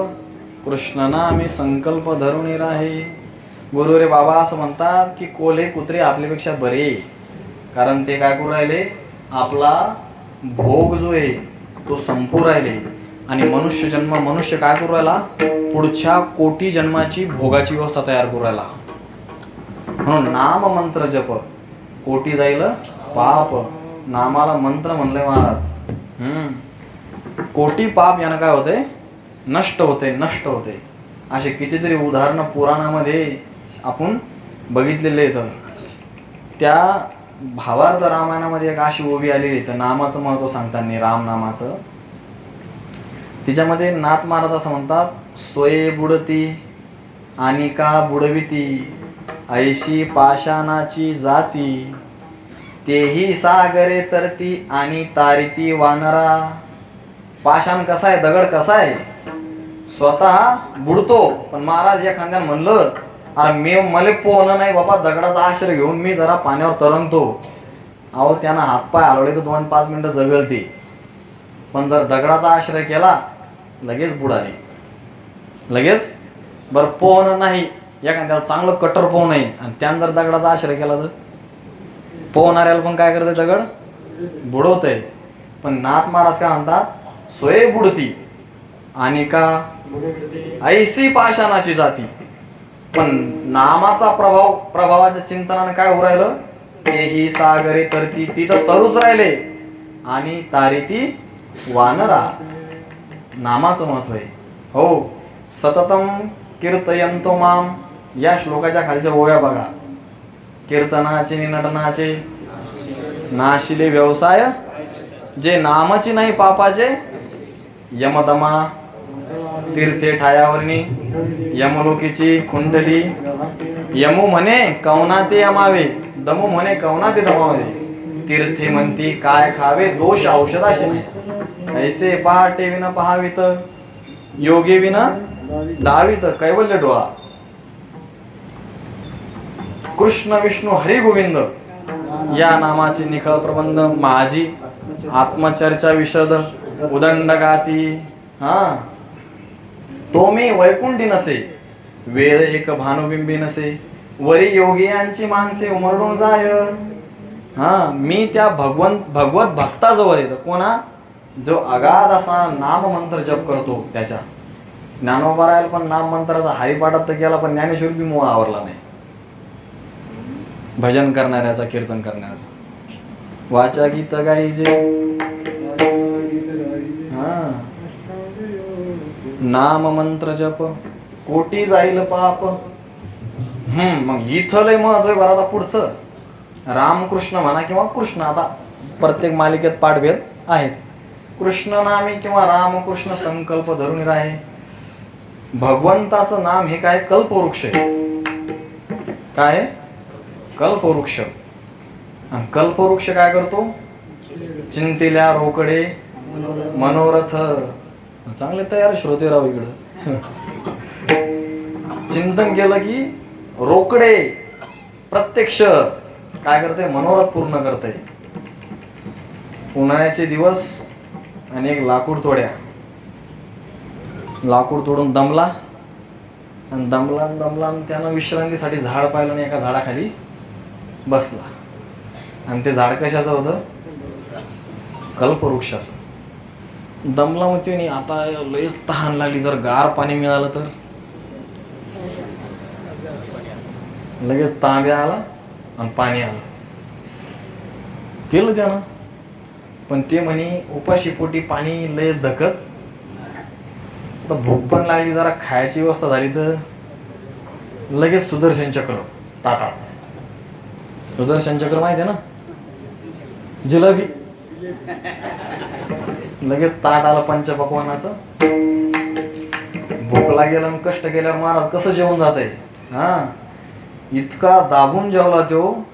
कृष्ण नामे संकल्प धरून राहे. गुरु रे बाबा असं म्हणतात की कोल्हे कुत्रे आपल्यापेक्षा बरे, कारण ते काय करू राहिले, आपला भोग जो आहे तो संपू राहिले. आणि मनुष्य काय करू राहिला, पुढच्या कोटी जन्माची भोगाची व्यवस्था तयार करू राहिला. म्हणून नाम मंत्र जप कोटी जाईल पाप. नामाला मंत्र म्हणलंय महाराज. कोटी पाप यानं काय होते, नष्ट होते. असे कितीतरी उदाहरणं पुराणामध्ये आपण बघितलेले आहेत. त्या भावार्थ रामायणामध्ये एक अशी ओवी आलेली तर नामाचं महत्व सांगताना, राम नामाचं, तिच्यामध्ये नाथ महाराज असं म्हणतात, सोये बुडती आणि का बुडविती, ऐशी पाषाणाची जाती, तेही सागरे तरती आणि तारिती वानरा. पाषाण कसा आहे, दगड कसा आहे, स्वतः बुडतो. पण महाराज एखाद्यानं म्हणलं, अरे मला पोहणं नाही बाबा, दगडाचा आश्रय घेऊन मी जरा पाण्यावर तरंगतो. अहो त्यानं हातपाय हलवले तर 2-5 मिनिटं जगलते. पण जर दगडाचा आश्रय केला लगेच बुडाले, लगेच. बरं पोहणं नाही, एखाद्याला चांगलं कट्टर पोहणं नाही आणि त्यानं जर दगडाचा आश्रय केला तर पोहणाऱ्याला पण काय करते, दगड बुडवतंय. पण नाथ महाराज काय म्हणतात, सोय बुडती आणि का ऐसी पाषाणाची जाती. पण नामाचा प्रभावाच्या चिंतनानं काय होऊ राहिलं, तेही सागरे तरती, तिथं तरूच राहिले आणि तारिती वानरा. नामाचं महत्व आहे. हो, सततम कीर्तयंतो माम, या श्लोकाच्या खालच्या ओव्या बघा. कीर्तनाचे नटनाचे नाशिले व्यवसाय, जे नामाची नाही पापाचे, यमदमा तीर्थे ठायावरणी, यमलोकीची कुंडली. यमू म्हणे कवना ते यमावे, दमू म्हणे कवना ते दमावे, तीर्थे म्हणती काय खावे, दोष औषधाशी नाही. ऐसे पहाटे विना पहावित, योगे विना दावित, कैवल्य डोळा. कृष्ण विष्णू हरी गोविंद या नामाची निखळ प्रबंध, माझी आत्मचर्चा विशद उदंड गाती. तो मी वैकुंठी नसे, वेद एक भानुबिंबी नसे, वरी योगियांची माणसे उमरडून जाय. मी त्या भगवत भक्ताजवळ येतो. कोणा, जो अगाध असा नाम मंत्र जप करतो त्याच्या. ज्ञानोबा राहील पण नाम मंत्राचा हरिपाठात तर केला, पण ज्ञानेश्वर बी मोह आवरला नाही. भजन करणाऱ्याचा, कीर्तन करणाऱ्याचा. वाचा गीत गाईजे नाम मंत्र जप कोटी जाईल पाप. मग इथं लय महत्व आहे बरं. आता पुढचं रामकृष्ण म्हणा किंवा कृष्ण, आता प्रत्येक मालिकेत पाठभेद आहेत. कृष्ण नामी किंवा रामकृष्ण संकल्प धरून राहे. भगवंताचं नाम हे काय, कल्पवृक्ष आहे. काय, कल्पवृक्ष. आणि कल्पवृक्ष काय करतो, चिंतिल्या रोकडे मनोरथ. चांगले तयार श्रोते राव इकडं. चिंतन केलं की रोकडे प्रत्यक्ष काय करते, मनोरथ पूर्ण करते. उन्हाळ्याचे दिवस आणि एक लाकूड तोडून दमला आणि त्यानं विश्रांतीसाठी झाड पाहिलं आणि एका झाडाखाली बसला. आणि ते झाड कशाचं होतं, कल्पवृक्षाचं. दमला म्हणते नाही, आता लयच तहान लागली, जर गार पाणी मिळालं तर. लगेच तांब्या आला आणि पाणी आलं, पिलं त्यानं. पण ते म्हणे उपाशी पोटी पाणी लयच धकत. आता भूक पण लागली, जरा खायची व्यवस्था झाली तर लगेच सुदर्शन चक्र ताटात. सुदर्शन चक्र माहिती आहे ना, जिलेबी. लगेच ताट आलं पंचपक्वानाचं. भूक लागेल आणि कष्ट केल्यावर महाराज कसं जेवण जातंय. इतका दाबून जेवला तो,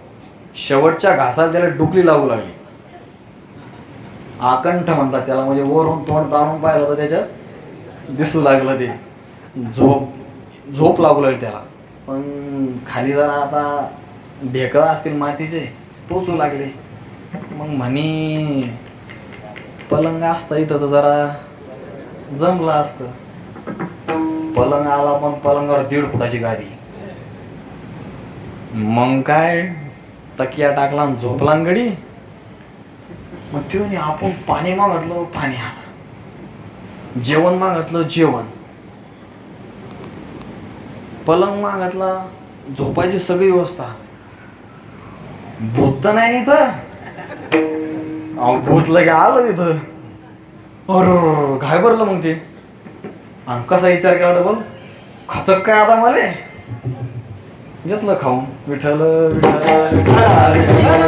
शेवटच्या घासाला त्याला डुकली लागू लागली. आकंठ म्हणतात त्याला, म्हणजे वरून तोंड ताणून पाहिलं तर त्याच्यात दिसू लागलं ते. झोप लागू लागली त्याला. पण खाली जरा आता ढेकळं असतील मातीचे, टोचू लागले. मग म्हणी पलंग असतं इथं तर जरा जमलं असतं. पलंग आला, पण पलंगावर 1.5 फुटाची गादी. मग काय तकिया टाकला आणि झोपला गडी. मग ठेवून आपण पाणी मागितलं, पाणी आलं. जेवण मागितलं जेवण, पलंग मागितला, झोपायची सगळी व्यवस्था. भूत तर नाही इथं. अहो भूत लगे आलं तिथं. अरे घाबरलं मग ते. आणि कसा विचार केला डबल, खातं काय आता मला. घेतलं खाऊन. विठ्ठल विठ्ठल विठ्ठल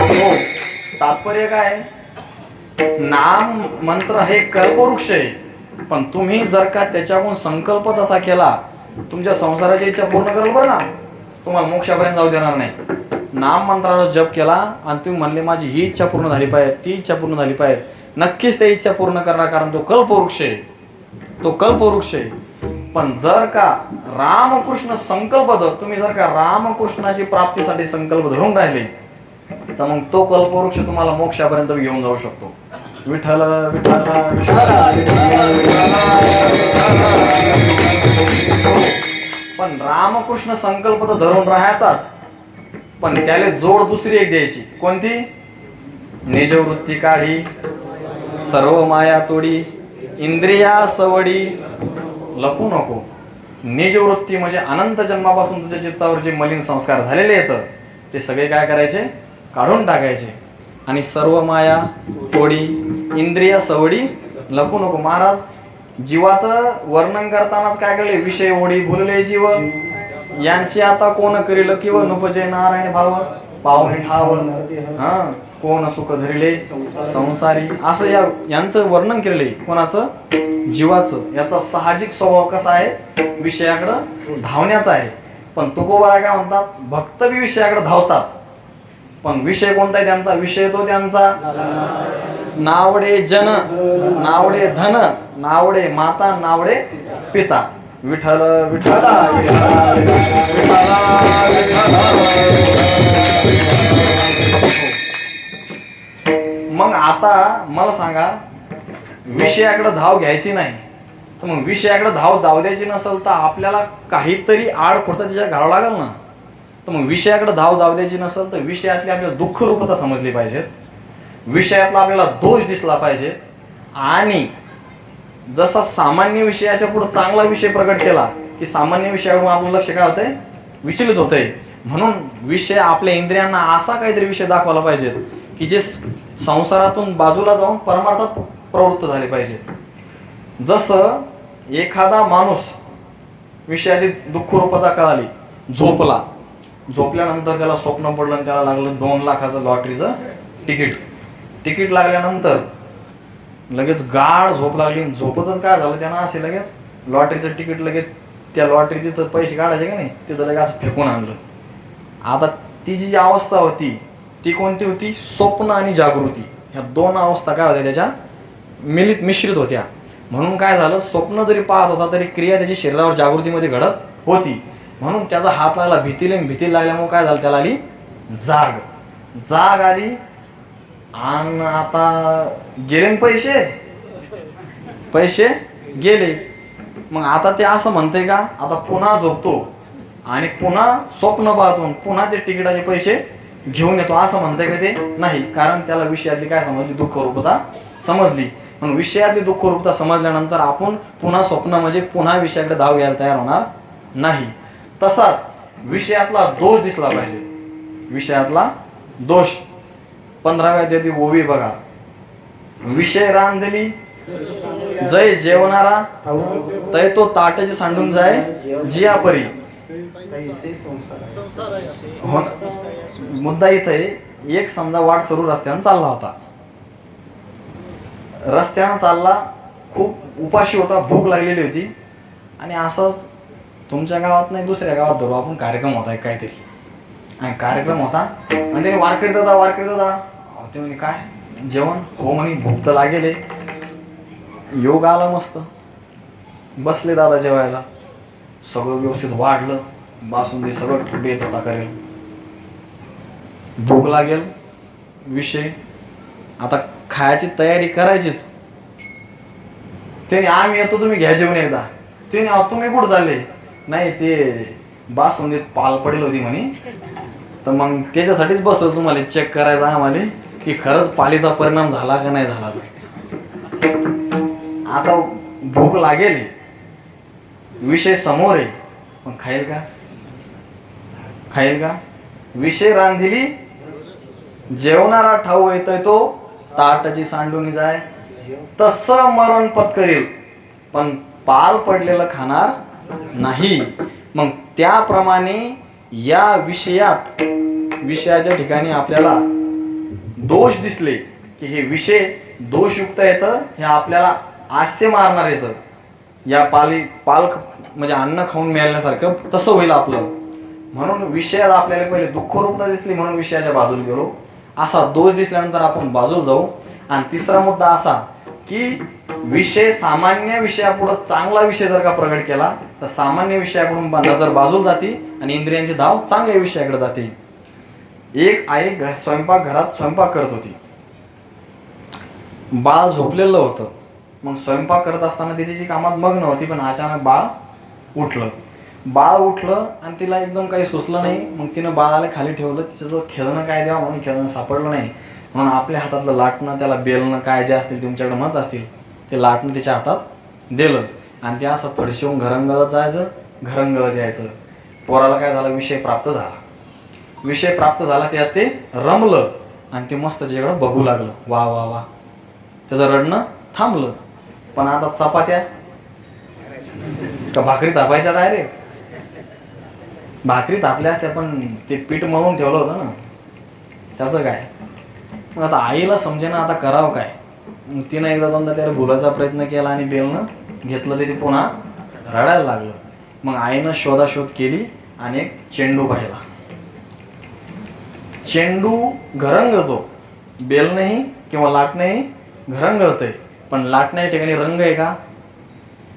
हो. तात्पर्य काय, नाम मंत्र हे कल्पवृक्ष आहे, पण तुम्ही जर का त्याच्याकडून संकल्प तसा केला, तुमच्या संसाराची इच्छा पूर्ण करेल बरं ना, तुम्हाला मोक्षापर्यंत जाऊ देणार नाही. नाम मंत्राचा जप केला आणि तुम्ही म्हणले माझी ही इच्छा पूर्ण झाली पाहिजे, ती इच्छा पूर्ण झाली पाहिजे, नक्कीच त्या इच्छा पूर्ण करणार, कारण तो कल्पवृक्ष आहे, तो कल्पवृक्ष आहे. पण जर का रामकृष्ण संकल्प तुम्ही जर का रामकृष्णाची प्राप्तीसाठी संकल्प धरून राहिले, तर मग तो कल्पवृक्ष तुम्हाला मोक्षापर्यंत घेऊन जाऊ शकतो. विठ्ठल विठ्ठल पण रामकृष्ण संकल्प तर धरून राहायचाच, पण त्याला जोड दुसरी एक द्यायची. कोणती? निजवृत्ती काढी, सर्व माया तोडी, इंद्रिया सवडी, लपू नको. निजवृत्ती म्हणजे अनंत जन्मापासून तुझ्या चित्तावर जे मलिन संस्कार झालेले आहेत ते सगळे काय करायचे, काढून टाकायचे. आणि सर्व माया तोडी, इंद्रिय सवडी, लपू नको. महाराज जीवाचं वर्णन करतानाच काय करले, विषय ओढी भुलले जीव, यांची आता कोण करील किंवा नुपजे नारायण भाव, पाहुणे ठाव हा कोण सुख धरिले संसारी, असं यांचं वर्णन केलेलं आहे. कोणाचं? जीवाचं. याचा साहजिक स्वभाव कसा आहे, विषयाकडं धावण्याचा आहे. पण तुकोबाला काय म्हणतात, भक्त बी विषयाकडे धावतात, पण विषय कोणता आहे त्यांचा? विषय तो त्यांचा नावडे जन, नावडे धन, नावडे माता, नावडे पिता. विठ्ठल विठ्ठल मग आता मला सांगा, विषयाकडे धाव घ्यायची नाही, तर मग विषयाकडे धाव जाऊ द्यायची नसेल तर आपल्याला काहीतरी आड खोडतं त्याच्या घालावं लागेल ना. तर मग विषयाकडे धाव जाऊ द्यायची नसेल तर विषयातली आपल्याला दुःख रूपता समजली पाहिजेत, विषयातला आपल्याला दोष दिसला पाहिजे. आणि जसा सामान्य विषयाच्या पुढे चांगला विषय प्रकट केला की सामान्य विषयाकडून आपलं लक्ष काय होतंय, विचलित होतंय. म्हणून विषय आपल्या इंद्रियांना असा काहीतरी विषय दाखवायला पाहिजेत की जे संसारातून बाजूला जाऊन परमार्थात प्रवृत्त झाले पाहिजे. जसं एखादा माणूस विषयाची दुःख रूपता कळाली, झोपला, झोपल्यानंतर त्याला स्वप्न पडलं आणि त्याला लागलं 2 लाखाचं लॉटरीचं तिकीट लागल्यानंतर लगेच गाढ झोप लागली. झोपतच काय झालं त्यांना, असे लगेच लॉटरीचं तिकीट लगेच त्या लॉटरीचे तर पैसे काढायचे का नाही, तिथं लगेच असं फेकून आणलं. आता तिची जी अवस्था होती ती कोणती होती, स्वप्न आणि जागृती, ह्या 2 अवस्था काय होत्या त्याच्या मिश्रित होत्या. म्हणून काय झालं, स्वप्न जरी पाहत होता तरी क्रिया त्याची शरीरावर जागृतीमध्ये घडत होती. म्हणून त्याचा हात लागला भीतीला, भीती लागल्यामुळे काय झालं, त्याला आली जाग आली. आणि आता गेले पैसे गेले. मग आता ते असं म्हणते का, आता पुन्हा झोपतो आणि पुन्हा स्वप्न पाहतो, पुन्हा ते तिकिटाचे पैसे घेऊन येतो, असं म्हणते का? ते नाही, कारण त्याला विषयातली काय समजली, दुःख रूपता समजली. म्हणून विषयातली दुःख रूपता समजल्यानंतर आपण पुन्हा स्वप्न म्हणजे पुन्हा विषयाकडे धाव घ्यायला तयार होणार नाही. तसाच विषयातला दोष दिसला पाहिजे, विषयातला दोष. 15व्या अध्यायाची ओवी बघा, विषय रांधली जय जेवणारा, तय तो ताटाची सांडून जाय जिया परी. हो, मुद्दा इथं आहे. एक समजा वाट सरू रस्त्यानं चालला होता, रस्त्यानं चालला, खूप उपाशी होता, भूक लागलेली होती. आणि असंच तुमच्या गावात नाही दुसऱ्या गावात धरू आपण, कार्यक्रम होता काहीतरी, आणि कार्यक्रम होता आणि त्याने वारकरी दादा ते म्हणे काय जेवण, हो म्हणे भूक तर लागेल. योग आला मस्त, बसले दादा जेवायला, सगळं व्यवस्थित वाढलं, बासुंदी सगळं बेत होता करेल, भूक लागेल, विषय आता खायची तयारी करायचीच. त्याने आम्ही येतो, तुम्ही घ्या जेवण एकदा. त्याने तुम्ही कुठं चालले, नाही ते बासुंदीत पाल पडेल होती म्हणे, तर मग त्याच्यासाठीच बसलो, तुम्हाला चेक करायचं आम्हाला, की खरंच पालीचा परिणाम झाला का नाही झाला. तर आता भूक लागेल, विषय समोर आहे, पण खाईल का? खाईल का? विषय रांधिली जेवणारा ठाऊ येतोय तो ताटाची सांडून जाय, तसं मरण पत्करील पण पाल पडलेलं खाणार नाही. मग त्याप्रमाणे या विषयाच्या ठिकाणी आपल्याला दोष दिसले की हे विषय दोषयुक्त येतं, हे आपल्याला हास्य मारणार येतं. या पाल म्हणजे अन्न खाऊन मिळाल्यासारखं तसं होईल आपलं. म्हणून विषयाला आपल्याला पहिले दुःखरूपता दिसली म्हणून विषयाच्या बाजूला गेलो. असा दोष दिसल्यानंतर आपण बाजूला जाऊ. आणि तिसरा मुद्दा असा की विषय सामान्य विषयापुढे चांगला विषय जर का प्रगट केला तर सामान्य विषयाकडून नजर बाजूला जाते आणि इंद्रियांची धाव चांगल्या विषयाकडे जाते. एक आई घरात स्वयंपाक करत होती. बाळ झोपलेलं होतं. मग स्वयंपाक करत असताना तिची जी कामात मग्न होती, पण अचानक बाळ उठलं आणि तिला एकदम काही सुचलं नाही. मग तिनं बाळाला खाली ठेवलं. तिच्याजवळ खेळणं काय द्यावं म्हणून खेळणं सापडलं नाही. म्हणून आपल्या हातातलं लाटणं, त्याला बेलणं काय जे असतील तुमच्याकडे म्हणत असतील ते लाटणं तिच्या हातात दिलं आणि ते असं फडशिवून घरंगळत जायचं, घरंगळत यायचं. पोराला काय झालं, विषय प्राप्त झाला. त्यात ते रमलं आणि ते मस्त त्याच्याकडं बघू लागलं. वा वा वा, त्याचं रडणं थांबलं. पण आता चपात्या का भाकरी तापायच्या, डायरेक्ट भाकरी तापल्या असत्या पण ते पीठ मळून ठेवलं होतं ना, त्याचं काय. मग आता आईला समजेना आता करावं काय. मग तिनं एकदा दोनदा त्याला बोलायचा प्रयत्न केला आणि बेलणं घेतलं ते पुन्हा रडायला लागलं. मग आईनं शोधाशोध केली आणि एक चेंडू पाहिला. चेंडू घरंगळतो, बेलणंही किंवा लाटणंही घरंगळतंय, पण लाटण्या ठिकाणी रंग आहे का?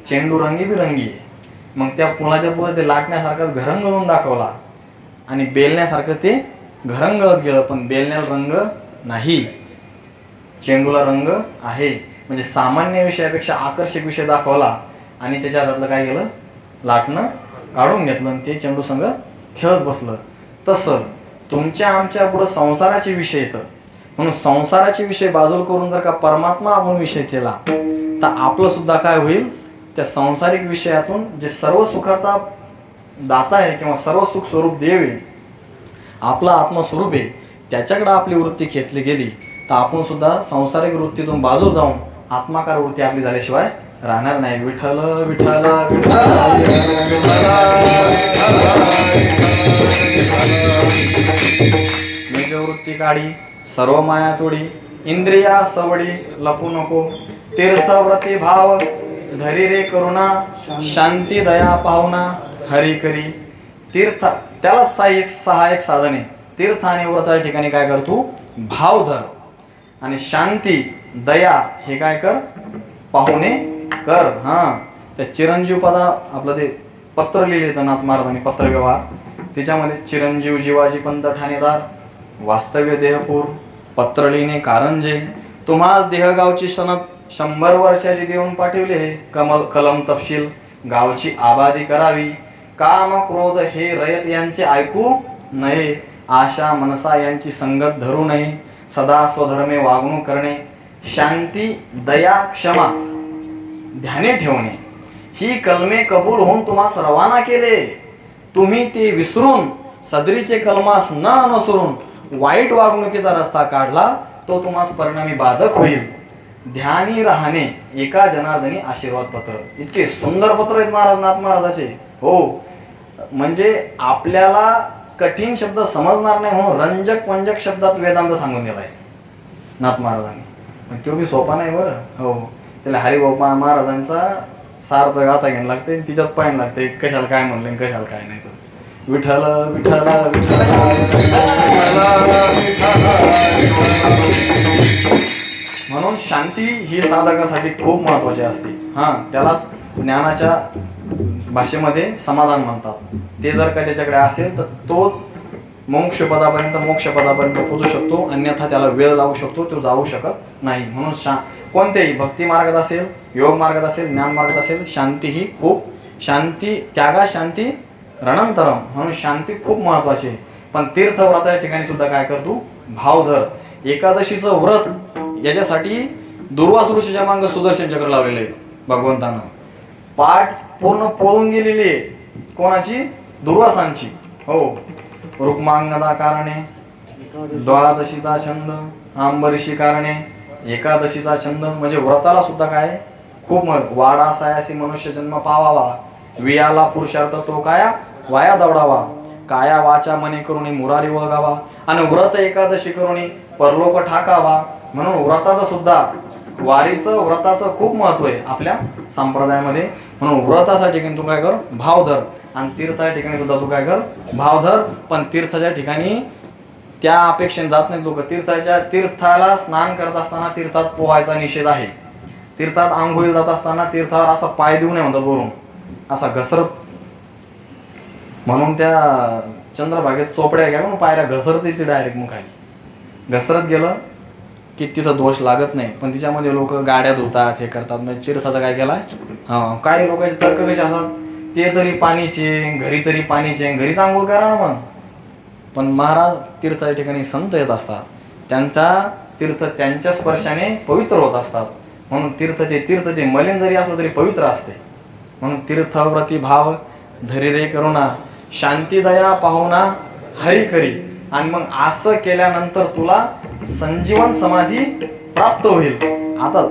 चेंडू रंगीबिरंगी आहे. मग त्या मुलाच्या पुढे ते लाटण्यासारखंच घरंगळून दाखवला आणि बेलण्यासारखं ते घरंगळत गेलं, पण बेलण्याला रंग नाही, चेंडूला रंग आहे. म्हणजे सामान्य विषयापेक्षा आकर्षक विषय दाखवला आणि त्याच्या हातातलं काय केलं, लाटणं काढून घेतलं आणि ते चेंडू संग खेळत बसलं. तसं तुमच्या आमच्या पुढं संसाराचे विषय येतं. म्हणून संसाराचे विषय बाजूला करून जर का परमात्मा आपण विषय केला तर आपलं सुद्धा काय होईल, त्या सांसारिक विषयातून जे सर्व सुखाचा दाता आहे किंवा सर्व सुख स्वरूप देव आहे, आपला आत्मस्वरूप आहे, त्याच्याकडे आपली वृत्ती खेचली गेली तर आपण सुद्धा सांसारिक वृत्तीतून बाजूला जाऊन आत्माकार वृत्ती आपली झाल्याशिवाय राहणार नाही. विठ्ठल विठ्ठल वृत्ती काढी सर्व माया तोडी, इंद्रिया सवडी लपू नको, तीर्थव्रती भाव धरी रे करुणा, शांती दया पाहुणा हरी करी. तीर्थ त्याला सहायक साधने. तीर्थ आणि व्रत या ठिकाणी काय कर, तू भाव धर आणि शांती दया हे काय कर, पाहुणे कर. त्या चिरंजीव पदा आपलं ते पत्र लिहिले तर नाथ महाराजांनी पत्रव्यवहार, त्याच्यामध्ये चिरंजीव जिवाजी पंत ठाणेदार, वास्तव्य देहपूर, पत्र लिहिणे कारंजे, तुम्हास देहगावची सनद 100 वर्षाची देऊन पाठवले, कलम तपशील गावची आबादी करावी, काम क्रोध हे रयत यांचे ऐकू नये, आशा मनसा यांची संगत धरू नये, सदा स्वधर्मे वागणूक करणे, शांती दया क्षमा ध्याने ठेवणे, ही कलमे कबूल होऊन तुम्हास रवाना केले, तुम्ही ते विसरून सदरीचे कलमास न अनुसरून वाईट वागणुकीचा रस्ता काढला तो तुम्हास परिणामी बाधक होईल. ध्यानी राहणे एका जनार्दनी आशीर्वाद पत्र. इतके सुंदर पत्र आहेत नाथ महाराजाचे. हो, म्हणजे आपल्याला कठीण शब्द समजणार नाही म्हणून रंजक पंजक शब्दात वेदांत सांगून दिलाय नाथ महाराजांनी. तो बी सोपा नाही बरं. हो, त्याला हरिभाऊ महाराजांचा सार्थ गाथा घ्यायला लागते, तिच्यात पाहायला लागते कशाला काय म्हणले कशाला काय नाही. तर विठ्ठल विठ्ठल म्हणून शांती ही साधकासाठी खूप महत्वाची असते. त्यालाच ज्ञानाच्या भाषेमध्ये समाधान म्हणतात. ते जर का त्याच्याकडे असेल तर तो मोक्षपदापर्यंत पोहोचू शकतो, अन्यथा त्याला वेळ लागू शकतो, तो जाऊ शकत नाही. म्हणून कोणत्याही भक्ती मार्गात असेल, योग मार्गात असेल, ज्ञान मार्गात असेल, शांती ही खूप, शांती त्यागा शांती रणंतरम, म्हणून शांती खूप महत्वाची आहे. पण तीर्थव्रताच्या ठिकाणी सुद्धा काय कर, तू भाव धर. एकादशीचं व्रत याच्यासाठी दुर्वास ऋषीच्या मागं सुदर्शन चक्र लावलेलं आहे भगवंतानं. पाठ पूर्ण पळून गेलेली आहे कोणाची? दुर्वासांची. हो. रुक्मांगदा कारणे, द्वादशीचा छंद, अंबरीशी कारणे, एकादशीचा छंद. म्हणजे व्रताला सुद्धा काय खूप वाडा सायासी मनुष्य जन्म पावावा, वियाला पुरुषार्थ तो काया वाया दौडावा, काया वाचा मने करुणी मुरारी ओळगावा, आणि व्रत एकादशी करुणी परलोक ठाकावा. म्हणून व्रताचं सुद्धा वारीचं व्रताचं खूप महत्व आहे आपल्या संप्रदायामध्ये. म्हणून व्रताच्या ठिकाणी तू काय कर? भाव धर. आणि तीर्थाच्या ठिकाणी सुद्धा तू काय कर? भाव धर. पण तीर्थाच्या ठिकाणी त्या अपेक्षेने जात नाहीत लोक. तीर्थाला स्नान करत असताना तीर्थात पोहायचा निषेध आहे. तीर्थात आंघोळीला जात असताना तीर्थावर असा पाय देऊ नये म्हणतात वरून, असा घसरत. म्हणून त्या चंद्रभागेत चोपड्या घ्या म्हणून पायऱ्या घसरतेच ती डायरेक्ट मग खाली. घसरत गेलं की तिथं दोष लागत नाही. पण तिच्यामध्ये लोक गाड्या धुतात, हे करतात. म्हणजे तीर्थाचा काय केलाय? हां, काही लोकांचे तर्क कसे असतात, ते तरी पाणीचे, घरी तरी पाणीचे, घरीच आंघोळ करा ना मग. पण महाराज तीर्थाच्या ठिकाणी संत येत असतात, त्यांचा तीर्थ त्यांच्या स्पर्शाने पवित्र होत असतात. म्हणून तीर्थ ते मलिन जरी असलं तरी पवित्र असते. म्हणून तीर्थव्रती भाव धरी रे करुणा, शांती दया पाहुणा हरी करी. आणि मग असं केल्यानंतर तुला संजीवन समाधी प्राप्त होईल. आता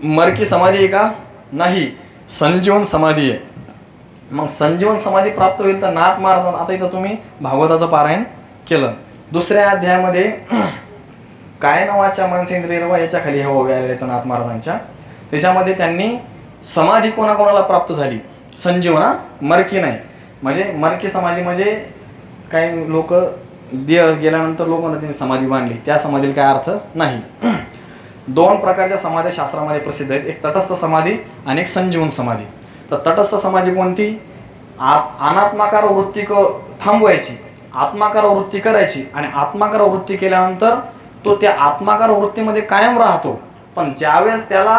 मरकी समाधी आहे का? नाही, संजीवन समाधी आहे. मग संजीवन समाधी प्राप्त होईल तर नाथ महाराज. आता इथं तुम्ही भागवताचं पारायण केलं. दुसऱ्या अध्यायामध्ये काय नावाच्या मनसेंद्रिय याच्या खाली हे ओवे आलेले आहेत नाथ महाराजांच्या. त्याच्यामध्ये त्यांनी समाधी कोणाकोणाला प्राप्त झाली? संजीवना, मरकी नाही. म्हणजे मरकी समाधी म्हणजे काही लोक देह गेल्यानंतर लोक म्हणतात त्यांनी समाधी बांधली, त्या समाधीला काय अर्थ नाही. दोन प्रकारच्या समाधी शास्त्रामध्ये प्रसिद्ध आहेत, एक तटस्थ समाधी आणि एक संजीवन समाधी. तर तटस्थ समाधी कोणती? अनात्माकार वृत्ती थांबवायची, आत्माकार वृत्ती करायची, आणि आत्माकार वृत्ती केल्यानंतर तो त्या आत्माकार वृत्तीमध्ये कायम राहतो. पण ज्यावेळेस त्याला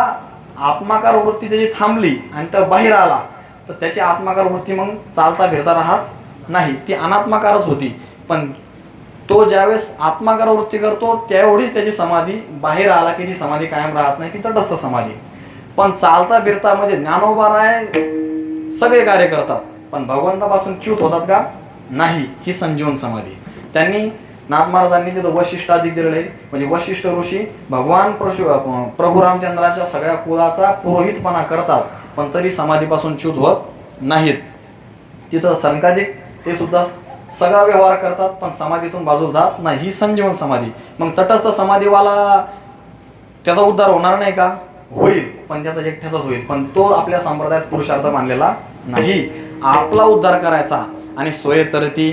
आत्माकार वृत्ती त्याची थांबली आणि तो बाहेर आला तर त्याची आत्माकार वृत्ती मग चालता फिरता राहत नाही, ती अनात्माकारच होती. पण तो ज्यावेळेस आत्माकार वृत्ती करतो त्यावेळीच त्याची समाधी बाहेर आला की ती समाधी कायम राहत नाही, ती तटस्थ समाधी. पण चालता फिरता म्हणजे ज्ञानोबा राय सगळे कार्य करतात पण भगवंतापासून च्युत होतात का? नाही, ही संजीवन समाधी. त्यांनी नाथ महाराजांनी तिथं वशिष्ठाधिक दिलेलं आहे. म्हणजे वशिष्ठ ऋषी भगवान प्रभू रामचंद्राच्या सगळ्या कुळाचा पुरोहितपणा करतात पण तरी समाधीपासून च्युत होत नाहीत. तिथं संकाधिक ते सुद्धा सगळा व्यवहार करतात पण समाधीतून बाजूला जात नाही, ही संजीवन समाधी. मग तटस्थ समाधीवाला त्याचा उद्धार होणार नाही का? होईल, पण त्याचा एकट्याचाच होईल. पण तो आपल्या संप्रदायात पुरुषार्थ मानलेला नाही. आपला उद्धार करायचा आणि सोय तरती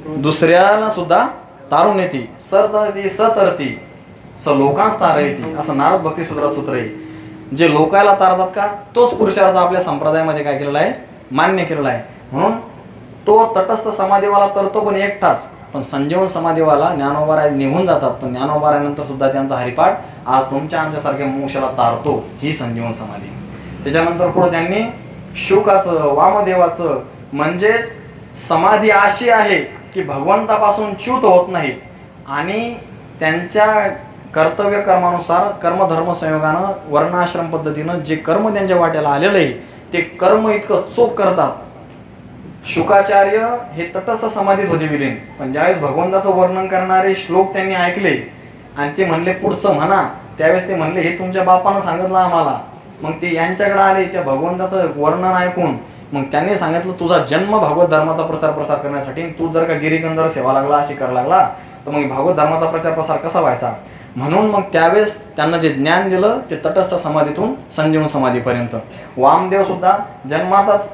दुसऱ्याला सुद्धा तारून येते. सरतरती सतरती स लोकांस तारयती, असं नारद भक्ती सूत्रात सूत्र आहे. जे लोकायला तारतात का तोच पुरुषार्थ आपल्या संप्रदायामध्ये काय केलेला आहे? मान्य केलेला आहे. म्हणून तो तटस्थ समाधीवाला तरतो पण एकटाच. पण संजीवन समाधीवाला ज्ञानोबाराय निघून जातात पण ज्ञानोबारायनंतर सुद्धा त्यांचा हरिपाठ आज तुमच्या आमच्यासारख्या मोक्षाला तारतो, ही संजीवन समाधी. त्याच्यानंतर पुढे त्यांनी शुकाचं, वामदेवाचं, म्हणजेच समाधी अशी आहे की भगवंतापासून च्युत होत नाहीत आणि त्यांच्या कर्तव्य कर्मानुसार कर्मधर्म संयोगानं वर्णाश्रम पद्धतीनं जे कर्म त्यांच्या वाट्याला आलेलं आहे ते कर्म इतकं चोख करतात. शुकाचार्य हे तटस्थ समाधीत होते विलीन, पण ज्यावेळेस भगवंताचं वर्णन करणारे श्लोक त्यांनी ऐकले आणि ते म्हणले पुढचं म्हणा, त्यावेळेस ते म्हणले हे तुमच्या बापानं सांगितलं आम्हाला. मग ते यांच्याकडे आले त्या भगवंताचं वर्णन ऐकून. मग त्यांनी सांगितलं तुझा जन्म भागवत धर्माचा प्रसार करण्यासाठी, तू जर का गिरीगंधर सेवा लागला अशी करायला लागला तर मग भागवत धर्माचा प्रसार कसा व्हायचा? म्हणून मग त्यावेळेस त्यांना जे ज्ञान दिलं ते तटस्थ समाधीतून संजीवन समाधीपर्यंत. वामदेव सुद्धा जन्मातच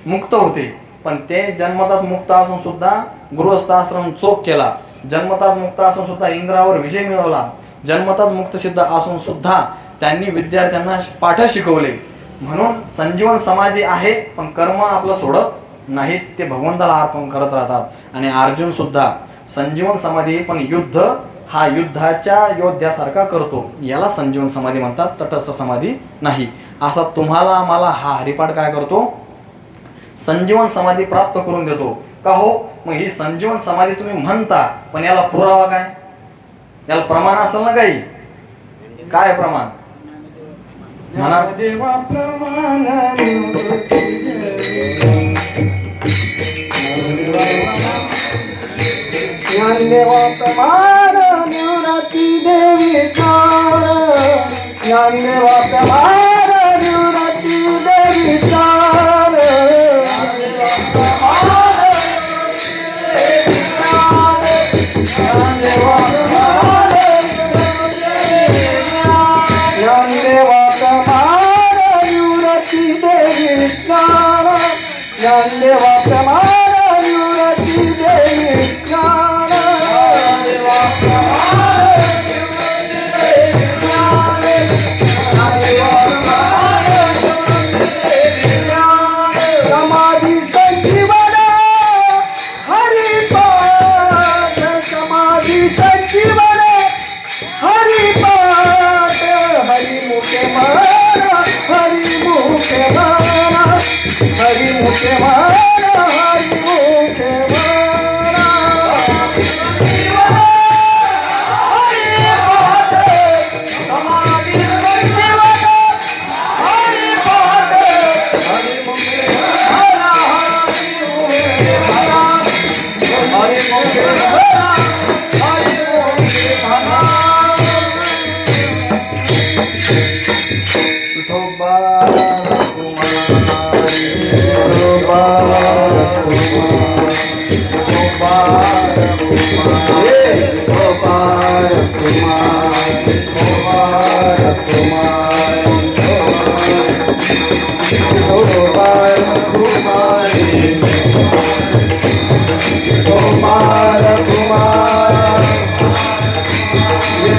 मुक्त होते पण ते जन्मताच मुक्त असून सुद्धा गृहस्थाश्रम चोख केला. जन्मताच मुक्त असून सुद्धा इंद्रावर विजय मिळवला. जन्मताच मुक्त सिद्ध असून सुद्धा त्यांनी विद्यार्थ्यांना पाठ शिकवले. म्हणून संजीवन समाधी आहे पण कर्म आपलं सोडत नाहीत, ते भगवंताला अर्पण करत राहतात. आणि अर्जुन सुद्धा संजीवन समाधी पण युद्ध हा युद्धाच्या योद्ध्यासारखा करतो, याला संजीवन समाधी म्हणतात, तटस्थ समाधी नाही. असा तुम्हाला आम्हाला हा हरिपाठ काय करतो? संजीवन समाधी प्राप्त करून देतो. का हो? मग ही संजीवन समाधी तुम्ही म्हणता पण याला पुरावा काय? याला प्रमाण असेल ना काही? काय प्रमाण म्हणा? देवा प्रमाण ज्ञानदेवा प्रमाण निवृत्ती देवी चार ज्ञानदेवा प्रमाण निवृत्ती देवी चार ज्ञानदेवा प्रमाण निवृत्ती देवी चार ज्ञानदेवा प्रमाण निवृत्ती देवी चार समाधी संजीवन हरिपाठ समाधी संजीवन हरिपाठ हरिमुखे मारा हरिमुखे मारा हरिमुखे मारा हरिमुखे मारा समाधी संजीवन हरिपाठ हरिमुखे मारा हरिमुखे मारा हरिमुखे मारा हरिमुखे मारा विठोबा कुमारी, विठोबा कुमारी, विठोबा कुमारी, विठोबा कुमारी, विठोबा कुमारी, विठोबा कुमारी, विठोबा कुमारी,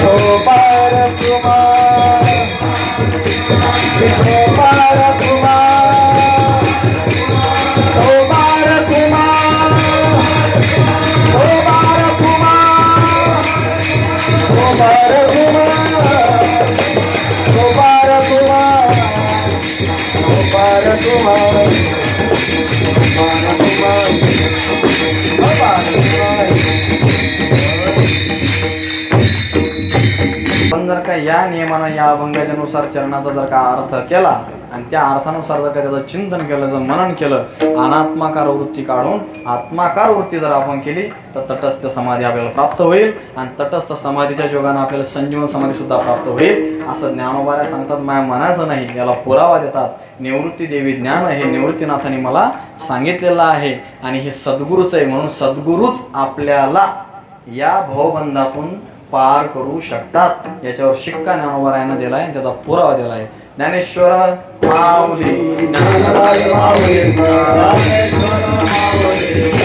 विठोबा कुमारी, विठोबार कुमार, विठोबार कुमार, विठोबार कुमार, विठोबार कुमार, विठोबार कुमार, विठोबार कुमार, विठोबार कुमार. पण जर का या नियमानं या अभंगाच्या नुसार चरणाचा जर का अर्थ केला आणि त्या अर्थानुसार जर का त्याचं चिंतन केलं, जर मनन केलं, अनात्माकार वृत्ती काढून आत्माकार वृत्ती जर आपण केली तर तटस्थ समाधी आपल्याला प्राप्त होईल आणि तटस्थ समाधीच्या योगानं आपल्याला संजीवन समाधी सुद्धा प्राप्त होईल असं ज्ञानोबाऱ्या सांगतात. माया मनाचं नाही, याला पुरावा देतात. निवृत्ती देवी ज्ञान हे निवृत्तीनाथांनी मला सांगितलेलं आहे आणि हे सद्गुरूच आहे, म्हणून सद्गुरूच आपल्याला या भवबंधातून पार करू शकतात. याच्यावर शिक्का ज्ञानोबारायानं दिलाय, त्याचा पुरावा दिलाय. ज्ञानेश्वर माऊली, ज्ञानराज माऊली, ज्ञानेश्वर माऊली.